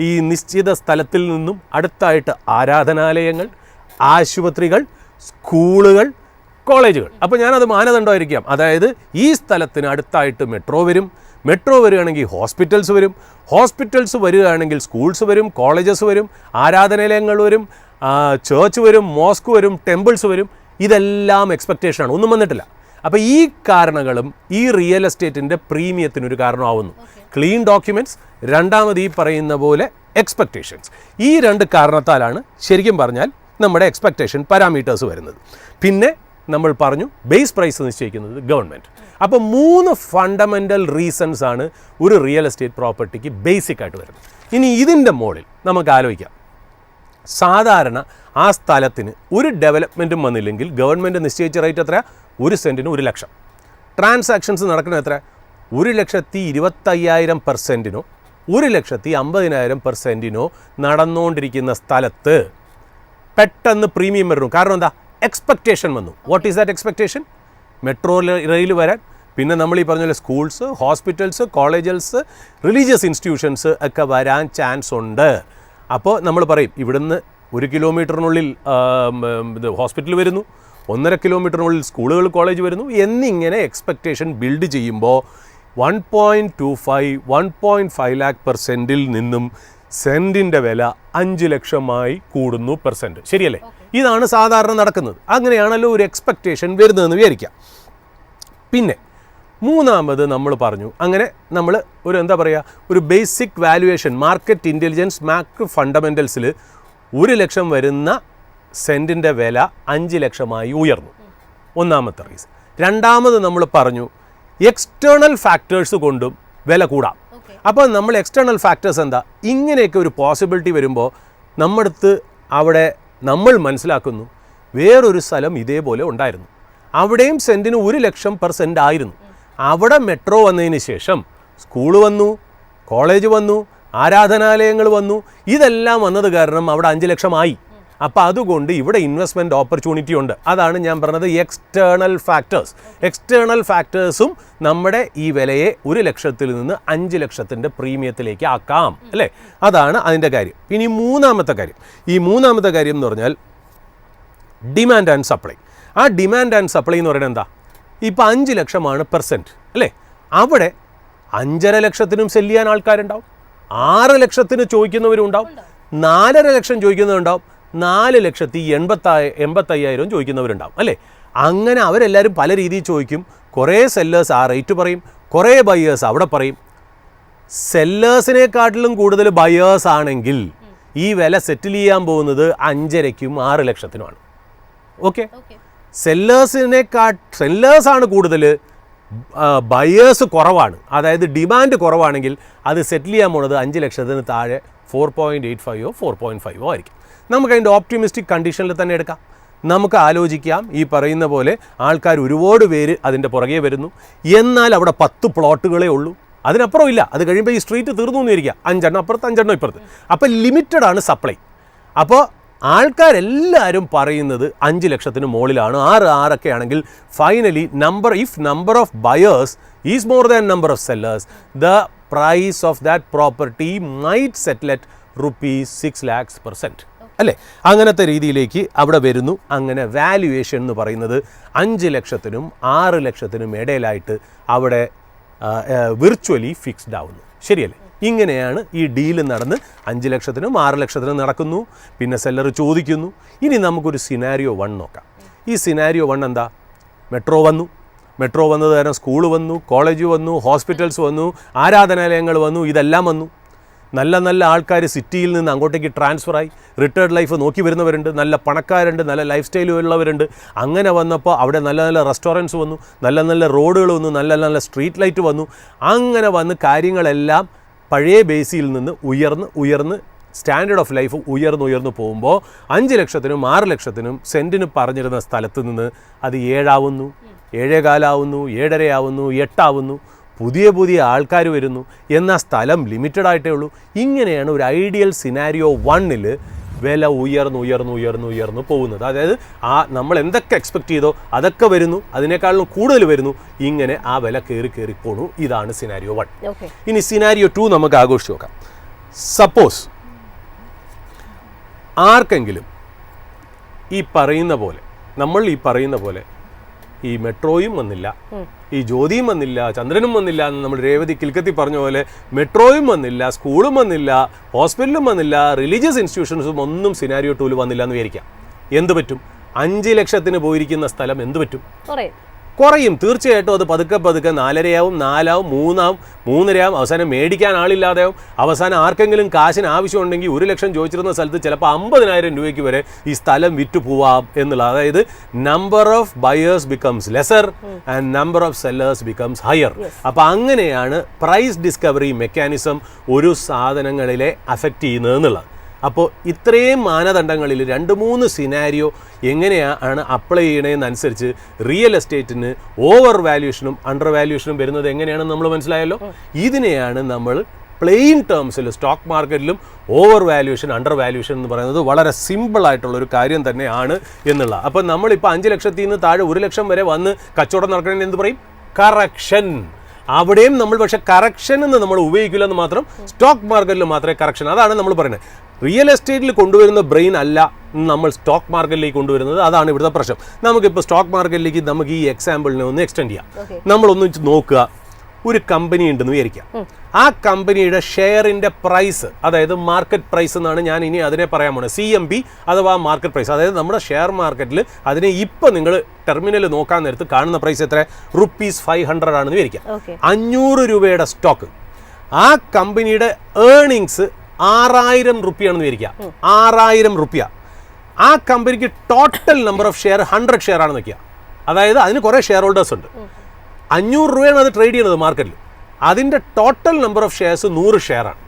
ഈ നിശ്ചിത സ്ഥലത്തിൽ നിന്നും അടുത്തായിട്ട് ആരാധനാലയങ്ങൾ, ആശുപത്രികൾ, സ്കൂളുകൾ, കോളേജുകൾ. അപ്പോൾ ഞാനത് മാനദണ്ഡമായിരിക്കാം. അതായത് ഈ സ്ഥലത്തിന് അടുത്തായിട്ട് മെട്രോ വരും, മെട്രോ വരികയാണെങ്കിൽ ഹോസ്പിറ്റൽസ് വരും, ഹോസ്പിറ്റൽസ് വരികയാണെങ്കിൽ സ്കൂൾസ് വരും, കോളേജസ് വരും, ആരാധനാലയങ്ങൾ വരും, ചേർച്ച് വരും, മോസ്ക് വരും, ടെമ്പിൾസ് വരും. ഇതെല്ലാം എക്സ്പെക്റ്റേഷനാണ്, ഒന്നും വന്നിട്ടില്ല. അപ്പോൾ ഈ കാരണങ്ങളും ഈ റിയൽ എസ്റ്റേറ്റിൻ്റെ പ്രീമിയത്തിനൊരു കാരണമാവുന്നു. ക്ലീൻ ഡോക്യുമെൻറ്റ്സ്, രണ്ടാമത് ഈ പറയുന്ന പോലെ എക്സ്പെക്റ്റേഷൻസ്. ഈ 2 കാരണത്താലാണ് ശരിക്കും പറഞ്ഞാൽ നമ്മുടെ എക്സ്പെക്റ്റേഷൻ പാരാമീറ്റേഴ്സ് വരുന്നത്. പിന്നെ നമ്മൾ പറഞ്ഞു ബേസ് പ്രൈസ് നിശ്ചയിക്കുന്നത് ഗവൺമെൻറ്. അപ്പോൾ 3 ഫണ്ടമെൻ്റൽ റീസൺസ് ആണ് ഒരു റിയൽ എസ്റ്റേറ്റ് പ്രോപ്പർട്ടിക്ക് ബേസിക് ആയിട്ട് വരുന്നത്. ഇനി ഇതിൻ്റെ മുകളിൽ നമുക്ക് ആലോചിക്കാം, സാധാരണ ആ സ്ഥലത്തിന് ഒരു ഡെവലപ്മെൻറ്റും വന്നില്ലെങ്കിൽ ഗവൺമെൻറ് നിശ്ചയിച്ച റേറ്റ് എത്രയാണ്? 1 സെൻറ്റിന് 1 ലക്ഷം. ട്രാൻസാക്ഷൻസ് നടക്കുന്നത് എത്ര? 1,25,000 പെർ സെൻറ്റിനോ 1,50,000 പെർ സെൻറ്റിനോ നടന്നുകൊണ്ടിരിക്കുന്ന സ്ഥലത്ത് പെട്ടെന്ന് പ്രീമിയം വരുന്നു. കാരണം എന്താ? എക്സ്പെക്റ്റേഷൻ വന്നു. What is that expectation? Metro rail വരാൻ, പിന്നെ നമ്മൾ ഈ പറഞ്ഞ പോലെ schools, hospitals, colleges, religious institutions ഒക്കെ വരാൻ ചാൻസ് ഉണ്ട്. അപ്പോൾ നമ്മൾ പറയും ഇവിടുന്ന് 1 കിലോമീറ്ററിനുള്ളിൽ ഇത് ഹോസ്പിറ്റൽ വരുന്നു, 1.5 കിലോമീറ്ററിനുള്ളിൽ സ്കൂളുകൾ, കോളേജ് വരുന്നു എന്നിങ്ങനെ എക്സ്പെക്റ്റേഷൻ ബിൽഡ് ചെയ്യുമ്പോൾ 1.25, 1.5 lakh per സെൻറ്റിൽ നിന്നും സെൻറ്റിൻ്റെ വില 5 ലക്ഷമായി കൂടുന്നു പെർ സെൻറ്റ്. ശരിയല്ലേ? ഇതാണ് സാധാരണ നടക്കുന്നത്. അങ്ങനെയാണല്ലോ ഒരു എക്സ്പെക്റ്റേഷൻ വരുന്നതെന്ന് വിചാരിക്കാം. പിന്നെ മൂന്നാമത് നമ്മൾ പറഞ്ഞു, അങ്ങനെ നമ്മൾ ഒരു എന്താ പറയുക, ഒരു basic valuation, market intelligence, macro ഫണ്ടമെൻ്റൽസിൽ 1 ലക്ഷം വരുന്ന സെൻറ്റിൻ്റെ വില 5 ലക്ഷമായി ഉയർന്നു. ഒന്നാമത്തെ റീസൺ. രണ്ടാമത് നമ്മൾ പറഞ്ഞു എക്സ്റ്റേണൽ ഫാക്ടേഴ്സ് കൊണ്ടും വില കൂടാം. അപ്പോൾ നമ്മൾ എക്സ്റ്റേണൽ ഫാക്ടേഴ്സ് എന്താ? ഇങ്ങനെയൊക്കെ ഒരു പോസിബിലിറ്റി വരുമ്പോൾ നമ്മടുത്ത് അവിടെ നമ്മൾ മനസ്സിലാക്കുന്നു വേറൊരു സ്ഥലം ഇതേപോലെ ഉണ്ടായിരുന്നു, അവിടെയും സെൻറ്റിന് 1 ലക്ഷം പെർ സെൻറ്റ് ആയിരുന്നു. അവിടെ മെട്രോ വന്നതിന് ശേഷം സ്കൂൾ വന്നു, കോളേജ് വന്നു, ആരാധനാലയങ്ങൾ വന്നു, ഇതെല്ലാം വന്നത് കാരണം അവിടെ 5 ലക്ഷമായി. അപ്പോൾ അതുകൊണ്ട് ഇവിടെ ഇൻവെസ്റ്റ്മെൻറ്റ് ഓപ്പർച്യൂണിറ്റി ഉണ്ട്. അതാണ് ഞാൻ പറഞ്ഞത് എക്സ്റ്റേണൽ ഫാക്ടേഴ്സ്. എക്സ്റ്റേണൽ ഫാക്ടേഴ്സും നമ്മുടെ ഈ വിലയെ 1 ലക്ഷത്തിൽ നിന്ന് 5 ലക്ഷത്തിൻ്റെ പ്രീമിയത്തിലേക്ക് ആക്കാം, അല്ലേ? അതാണ് അതിൻ്റെ കാര്യം. ഇനി മൂന്നാമത്തെ കാര്യം എന്ന് പറഞ്ഞാൽ ഡിമാൻഡ് ആൻഡ് സപ്ലൈ. ആ ഡിമാൻഡ് ആൻഡ് സപ്ലൈ എന്ന് പറയുന്നത് എന്താ? ഇപ്പോൾ 5 ലക്ഷമാണ് പെർസെൻറ്റ്, അല്ലേ? അവിടെ 5.5 ലക്ഷത്തിനും സെല് ചെയ്യാൻ ആൾക്കാരുണ്ടാവും, 6 ലക്ഷത്തിന് ചോദിക്കുന്നവരുണ്ടാവും, 4.5 ലക്ഷം ചോദിക്കുന്നവരുണ്ടാവും, 4,85,000 ചോദിക്കുന്നവരുണ്ടാവും, അല്ലേ? അങ്ങനെ അവരെല്ലാവരും പല രീതിയിൽ ചോദിക്കും. കുറേ സെല്ലേഴ്സ് ആ റേറ്റ് പറയും, കുറേ ബയേഴ്സ് അവിടെ പറയും. സെല്ലേഴ്സിനെക്കാട്ടിലും കൂടുതൽ ബയേഴ്സ് ആണെങ്കിൽ ഈ വില സെറ്റിൽ ചെയ്യാൻ പോകുന്നത് 5.5-ക്കും 6 ലക്ഷത്തിനുമാണ്. ഓക്കെ, സെല്ലേഴ്സാണ് കൂടുതൽ, ബയേഴ്സ് കുറവാണ്. അതായത് ഡിമാൻഡ് കുറവാണെങ്കിൽ അത് സെറ്റിൽ ചെയ്യാൻ പോകുന്നത് 5 ലക്ഷത്തിന് താഴെ 4.85 4.5 ആയിരിക്കും. നമുക്ക് അതിൻ്റെ ഓപ്റ്റിമിസ്റ്റിക് കണ്ടീഷനിൽ തന്നെ എടുക്കാം. നമുക്ക് ആലോചിക്കാം, ഈ പറയുന്ന പോലെ ആൾക്കാർ ഒരുപാട് പേര് അതിൻ്റെ പുറകെ വരുന്നു, എന്നാൽ അവിടെ 10 പ്ലോട്ടുകളേ ഉള്ളൂ, അതിനപ്പുറം ഇല്ല. അത് കഴിയുമ്പോൾ ഈ സ്ട്രീറ്റ് തീർന്നു എന്നിരിക്കുക, 5 എണ്ണം അപ്പുറത്ത് 5 എണ്ണം ഇപ്പുറത്ത്. അപ്പോൾ ലിമിറ്റഡ് ആണ് സപ്ലൈ. അപ്പോൾ ആൾക്കാരെല്ലാവരും പറയുന്നത് 5 ലക്ഷത്തിന് മുകളിലാണ്. 6 ഒക്കെ ആണെങ്കിൽ finally number of buyers is more than number of sellers, the price of that property might settle at ₹6 lakhs per cent, അല്ലേ? അങ്ങനത്തെ രീതിയിലേക്ക് അവിടെ വരുന്നു. അങ്ങനെ വാല്യുവേഷൻ എന്ന് പറയുന്നത് 5 ലക്ഷത്തിനും 6 ലക്ഷത്തിനും ഇടയിലായിട്ട് അവിടെ വിർച്വലി ഫിക്സ്ഡ് ആവുന്നു. ശരിയല്ലേ? ഇങ്ങനെയാണ് ഈ ഡീല് നടന്ന് 5 ലക്ഷത്തിനും 6 ലക്ഷത്തിനും നടക്കുന്നു. പിന്നെ സെല്ലർ ചോദിക്കുന്നു. ഇനി നമുക്കൊരു സിനാരിയോ 1 നോക്കാം. ഈ സിനാരിയോ 1 എന്താ? മെട്രോ വന്നത് കാരണം സ്കൂൾ വന്നു, കോളേജ് വന്നു, ഹോസ്പിറ്റൽസ് വന്നു, ആരാധനാലയങ്ങൾ വന്നു, ഇതെല്ലാം വന്നു. നല്ല ആൾക്കാർ സിറ്റിയിൽ നിന്ന് അങ്ങോട്ടേക്ക് ട്രാൻസ്ഫറായി, റിട്ടയർഡ് ലൈഫ് നോക്കി വരുന്നവരുണ്ട്, നല്ല പണക്കാരുണ്ട്, നല്ല ലൈഫ് സ്റ്റൈൽ ഉള്ളവരുണ്ട്. അങ്ങനെ വന്നപ്പോൾ അവിടെ നല്ല റെസ്റ്റോറൻറ്റ്സ് വന്നു, നല്ല റോഡുകൾ വന്നു, നല്ല സ്ട്രീറ്റ് ലൈറ്റ് വന്നു. അങ്ങനെ വന്ന് കാര്യങ്ങളെല്ലാം പഴയ ബേസിൽ നിന്ന് ഉയർന്ന് സ്റ്റാൻഡേർഡ് ഓഫ് ലൈഫ് ഉയർന്നു പോകുമ്പോൾ 5 ലക്ഷത്തിനും 6 ലക്ഷത്തിനും സെൻറ്റിന് പറഞ്ഞിരുന്ന സ്ഥലത്ത് നിന്ന് അത് 7 ആവുന്നു, 7.25 ആവുന്നു, 7.5 ആവുന്നു, 8 ആവുന്നു. പുതിയ ആൾക്കാർ വരുന്നു, എന്നാൽ സ്ഥലം ലിമിറ്റഡ് ആയിട്ടേ ഉള്ളൂ. ഇങ്ങനെയാണ് ഒരു ഐഡിയൽ സിനാരിയോ 1-ൽ വില ഉയർന്നു പോകുന്നത്. അതായത് നമ്മൾ എന്തൊക്കെ എക്സ്പെക്റ്റ് ചെയ്തോ അതൊക്കെ വരുന്നു, അതിനേക്കാളും കൂടുതൽ വരുന്നു. ഇങ്ങനെ ആ വില കയറി പോണു. ഇതാണ് സിനാരിയോ 1. ഇനി സിനാരിയോ 2 നമുക്ക് ആഘോഷിച്ച് നോക്കാം. സപ്പോസ് ആർക്കെങ്കിലും ഈ പറയുന്ന പോലെ ഈ മെട്രോയും വന്നില്ല, ഈ ജ്യോതിയും വന്നില്ല, ചന്ദ്രനും വന്നില്ല എന്ന് നമ്മൾ രേവതി കിൽക്കത്തി പറഞ്ഞ പോലെ മെട്രോയും വന്നില്ല, സ്കൂളും വന്നില്ല, ഹോസ്പിറ്റലും വന്നില്ല, റിലീജിയസ് ഇൻസ്റ്റിറ്റ്യൂഷൻസും ഒന്നും സിനാരിയോ 2-ൽ വന്നില്ല എന്ന് വിചാരിക്കാം. എന്ത് പറ്റും? 5 ലക്ഷത്തിന് പോയിരിക്കുന്ന സ്ഥലം എന്ത് പറ്റും? കുറയും. തീർച്ചയായിട്ടും അത് പതുക്കെ 4.5 ആവും, 4 ആവും, 3 ആവും, 3.5 ആവും. അവസാനം മേടിക്കാൻ ആളില്ലാതെയാവും. അവസാനം ആർക്കെങ്കിലും കാശിന് ആവശ്യമുണ്ടെങ്കിൽ 1 ലക്ഷം ചോദിച്ചിരുന്ന സ്ഥലത്ത് ചിലപ്പോൾ 50,000 രൂപയ്ക്ക് വരെ ഈ സ്ഥലം വിറ്റ് പോവാം എന്നുള്ളത്. അതായത് number of buyers becomes lesser and number of sellers becomes higher. അപ്പോൾ അങ്ങനെയാണ് പ്രൈസ് ഡിസ്കവറി മെക്കാനിസം ഒരു സാധനങ്ങളിലെ അഫക്റ്റ് ചെയ്യുന്നതെന്നുള്ളത്. അപ്പോൾ ഇത്രയും മാനദണ്ഡങ്ങളിൽ 2-3 സിനാരിയോ എങ്ങനെയാണ് അപ്ലൈ ചെയ്യണതെന്നനുസരിച്ച് റിയൽ എസ്റ്റേറ്റിന് ഓവർ വാല്യൂഷനും അണ്ടർ വാല്യൂഷനും വരുന്നത് എങ്ങനെയാണെന്ന് നമ്മൾ മനസ്സിലായല്ലോ. ഇതിനെയാണ് നമ്മൾ പ്ലെയിൻ ടേംസിൽ സ്റ്റോക്ക് മാർക്കറ്റിലും ഓവർ വാല്യൂഷൻ അണ്ടർ വാല്യൂഷൻ എന്ന് പറയുന്നത് വളരെ സിമ്പിൾ ആയിട്ടുള്ളൊരു കാര്യം തന്നെയാണ് എന്നുള്ള. അപ്പം നമ്മളിപ്പോൾ 5 ലക്ഷത്തിൽ നിന്ന് താഴെ 1 ലക്ഷം വരെ വന്ന് കച്ചവടം നടക്കണമെന്ന് എന്ത് പറയും? കറക്ഷൻ. അവിടെയും നമ്മൾ പക്ഷേ കറക്ഷൻ എന്ന് നമ്മൾ ഉപയോഗിക്കില്ല എന്ന് മാത്രം, സ്റ്റോക്ക് മാർക്കറ്റിൽ മാത്രമേ കറക്ഷൻ. അതാണ് നമ്മൾ പറയുന്നത്. റിയൽ എസ്റ്റേറ്റിൽ കൊണ്ടുവരുന്ന ബ്രെയിൻ അല്ല നമ്മൾ സ്റ്റോക്ക് മാർക്കറ്റിലേക്ക് കൊണ്ടുവരുന്നത്. അതാണ് ഇവിടുത്തെ പ്രശ്നം. നമുക്കിപ്പോൾ സ്റ്റോക്ക് മാർക്കറ്റിലേക്ക് നമുക്ക് ഈ എക്സാമ്പിളിനെ ഒന്ന് എക്സ്റ്റെൻഡ് ചെയ്യാം. നമ്മളൊന്ന് നോക്കുക. ഒരു കമ്പനി ഉണ്ടെന്ന് വിചാരിക്കാം. ആ കമ്പനിയുടെ ഷെയറിൻ്റെ പ്രൈസ്, അതായത് മാർക്കറ്റ് പ്രൈസ് എന്നാണ് ഞാൻ ഇനി അതിനെ പറയാൻ പോകുന്നത്. CMB അഥവാ മാർക്കറ്റ് പ്രൈസ്. അതായത് നമ്മുടെ ഷെയർ മാർക്കറ്റിൽ അതിനെ ഇപ്പോൾ നിങ്ങൾ ടെർമിനൽ നോക്കാൻ നേരത്ത് കാണുന്ന പ്രൈസ് എത്ര? ₹500 ആണെന്ന് വിചാരിക്കാം. 500 രൂപയുടെ സ്റ്റോക്ക്. ആ കമ്പനിയുടെ ഏർണിങ്സ് 6000 രൂപയാണെന്ന് വിചാരിക്കാം. 6000 രൂപ. ആ കമ്പനിക്ക് total number of share 100 share ആണെന്ന് വയ്ക്കുക. അതായത് അതിന് കുറേ ഷെയർ ഹോൾഡേഴ്സ് ഉണ്ട്. 500 രൂപയാണ് അത് ട്രേഡ് ചെയ്യുന്നത് മാർക്കറ്റിൽ. അതിൻ്റെ ടോട്ടൽ നമ്പർ ഓഫ് ഷെയർസ് 100 ഷെയറാണ്.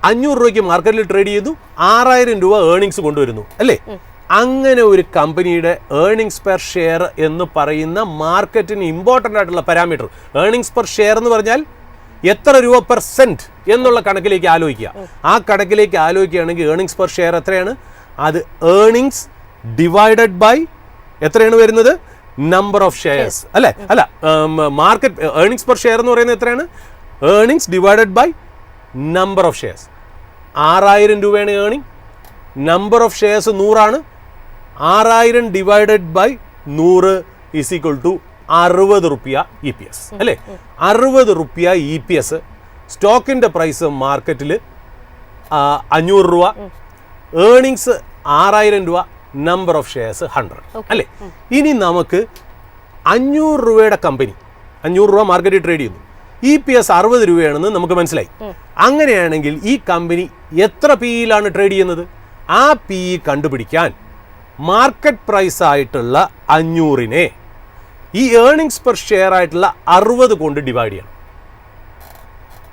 500 രൂപയ്ക്ക് മാർക്കറ്റിൽ ട്രേഡ് ചെയ്തു, 6000 രൂപ ഏർണിങ്സ് കൊണ്ടുവരുന്നു അല്ലേ? അങ്ങനെ ഒരു കമ്പനിയുടെ ഏർണിങ്സ് പെർ ഷെയർ എന്ന് പറയുന്ന മാർക്കറ്റിന് ഇമ്പോർട്ടൻ്റ് ആയിട്ടുള്ള പാരാമീറ്റർ. ഏർണിങ്സ് പെർ ഷെയർ എന്ന് പറഞ്ഞാൽ എത്ര രൂപ പെർസെൻറ്റ് എന്നുള്ള കണക്കിലേക്ക് ആലോചിക്കുക. ആ കണക്കിലേക്ക് ആലോചിക്കുകയാണെങ്കിൽ ഏർണിങ്സ് പെർ ഷെയർ എത്രയാണ്? അത് ഏർണിങ്സ് ഡിവൈഡഡ് ബൈ എത്രയാണ് വരുന്നത്? നമ്പർ ഓഫ് ഷെയർസ് അല്ലേ? അല്ല, മാർക്കറ്റ് ഏർണിങ്സ് പെർ ഷെയർ എന്ന് പറയുന്നത് എത്രയാണ്? Earnings divided by number of shares. 6000 രൂപയാണ് ഏർണിംഗ്. നമ്പർ ഓഫ് ഷെയർസ് 100 ആണ്. 6000 divided by 100 is equal to 60 രൂപ EPS അല്ലേ? 60 രൂപ EPS. സ്റ്റോക്കിൻ്റെ പ്രൈസ് മാർക്കറ്റിൽ 500 രൂപ. ഏർണിങ്സ് 6000 രൂപ. നമ്പർ ഓഫ് ഷെയർസ് 100 അല്ലേ? ഇനി നമുക്ക് 500 രൂപയുടെ കമ്പനി 500 രൂപ മാർക്കറ്റിൽ ട്രേഡ് ചെയ്യുന്നു. EPS 60 രൂപയാണെന്ന് നമുക്ക് മനസ്സിലായി. അങ്ങനെയാണെങ്കിൽ ഈ കമ്പനി എത്ര PE-യിലാണ് ട്രേഡ് ചെയ്യുന്നത്? ആ PE കണ്ടുപിടിക്കാൻ മാർക്കറ്റ് പ്രൈസ് ആയിട്ടുള്ള 500-നെ ഈ ഏർണിങ്സ് പെർ ഷെയർ ആയിട്ടുള്ള 60 കൊണ്ട് ഡിവൈഡ് ചെയ്യണം.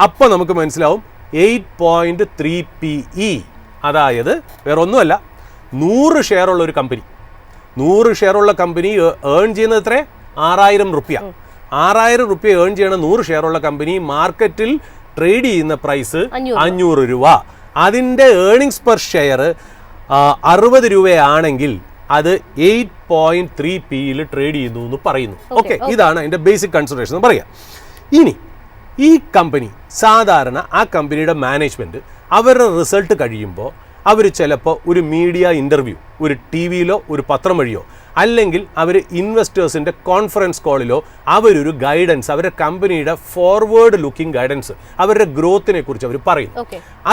അപ്പോൾ നമുക്ക് മനസ്സിലാവും 8.3 PE. അതായത് വേറെ ഒന്നുമല്ല, 100 ഷെയറുള്ള ഒരു കമ്പനി, 100 ഷെയറുള്ള കമ്പനി ഏൺ ചെയ്യുന്നത് എത്ര? 6000 രൂപ. 6000 രൂപ ഏൺ ചെയ്യണ 100 ഷെയറുള്ള കമ്പനി മാർക്കറ്റിൽ ട്രേഡ് ചെയ്യുന്ന പ്രൈസ് 500 രൂപ. അതിൻ്റെ ഏർണിങ്സ് പെർ ഷെയർ 60 രൂപയാണെങ്കിൽ അത് 8.3 PE-യിൽ ട്രേഡ് ചെയ്യുന്നു എന്ന് പറയുന്നു. ഓക്കെ, ഇതാണ് അതിൻ്റെ ബേസിക് കൺസിഡറേഷൻ എന്ന് പറയാം. ഇനി ഈ കമ്പനി സാധാരണ ആ കമ്പനിയുടെ മാനേജ്മെൻറ്റ് അവരുടെ റിസൾട്ട് കഴിയുമ്പോൾ അവർ ചിലപ്പോൾ ഒരു മീഡിയ ഇൻ്റർവ്യൂ, ഒരു TV-യിലോ ഒരു പത്രം വഴിയോ, അല്ലെങ്കിൽ അവർ ഇൻവെസ്റ്റേഴ്സിൻ്റെ കോൺഫറൻസ് കോളിലോ അവരൊരു ഗൈഡൻസ്, അവരുടെ കമ്പനിയുടെ ഫോർവേഡ് ലുക്കിംഗ് ഗൈഡൻസ്, അവരുടെ ഗ്രോത്തിനെ കുറിച്ച് അവർ പറയും.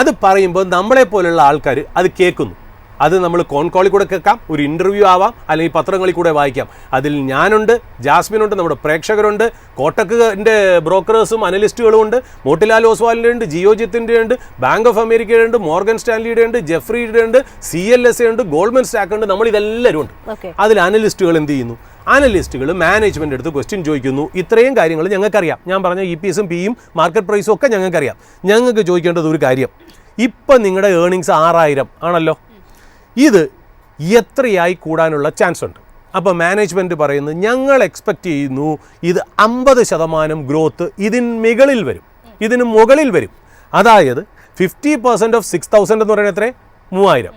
അത് പറയുമ്പോൾ നമ്മളെപ്പോലുള്ള ആൾക്കാർ അത് കേൾക്കുന്നു. അത് നമ്മൾ കോൺ കോളിൽ കൂടെ കേൾക്കാം, ഒരു ഇൻ്റർവ്യൂ ആവാം, അല്ലെങ്കിൽ പത്രങ്ങളിൽ കൂടെ വായിക്കാം. അതിൽ ഞാനുണ്ട്, ജാസ്മിനുണ്ട്, നമ്മുടെ പ്രേക്ഷകരുണ്ട്, കോട്ടക്കിൻ്റെ ബ്രോക്കറേഴ്സും അനലിസ്റ്റുകളും ഉണ്ട്, മോട്ടിലാൽ ഓസ്വാലിൻ്റെ ഉണ്ട്, ജിയോജിത്തിൻ്റെ ഉണ്ട്, ബാങ്ക് ഓഫ് അമേരിക്കയുടെ ഉണ്ട്, മോർഗൻ സ്റ്റാൻലിയുടെ ഉണ്ട്, ജെഫ്രിയുടെ ഉണ്ട്, CLSA ഉണ്ട്, ഗോൾഡ്മാൻ സാക്ക് ഉണ്ട്, നമ്മളിതെല്ലാവരും ഉണ്ട്. അതിൽ അനലിസ്റ്റുകൾ എന്ത് ചെയ്യുന്നു? അനലിസ്റ്റുകൾ മാനേജ്മെൻ്റ് എടുത്ത് ക്വസ്റ്റ്യൻ ചോദിക്കുന്നു. ഇത്രയും കാര്യങ്ങൾ ഞങ്ങൾക്കറിയാം. ഞാൻ പറഞ്ഞ EPS-ഉം PE-യും മാർക്കറ്റ് പ്രൈസും ഒക്കെ ഞങ്ങൾക്കറിയാം. ഞങ്ങൾക്ക് ചോദിക്കേണ്ടത് ഒരു കാര്യം, ഇപ്പം നിങ്ങളുടെ ഏർണിങ്സ് 6000 ആണല്ലോ, ഇത് എത്രയായി കൂടാനുള്ള ചാൻസ് ഉണ്ട്? അപ്പോൾ മാനേജ്മെൻറ്റ് പറയുന്നത് ഞങ്ങൾ എക്സ്പെക്റ്റ് ചെയ്യുന്നു ഇത് 50% ഗ്രോത്ത് ഇതിന് മുകളിൽ വരും. അതായത് 50% ഓഫ് 6000 എന്ന് പറയുന്നത് എത്ര? 3000.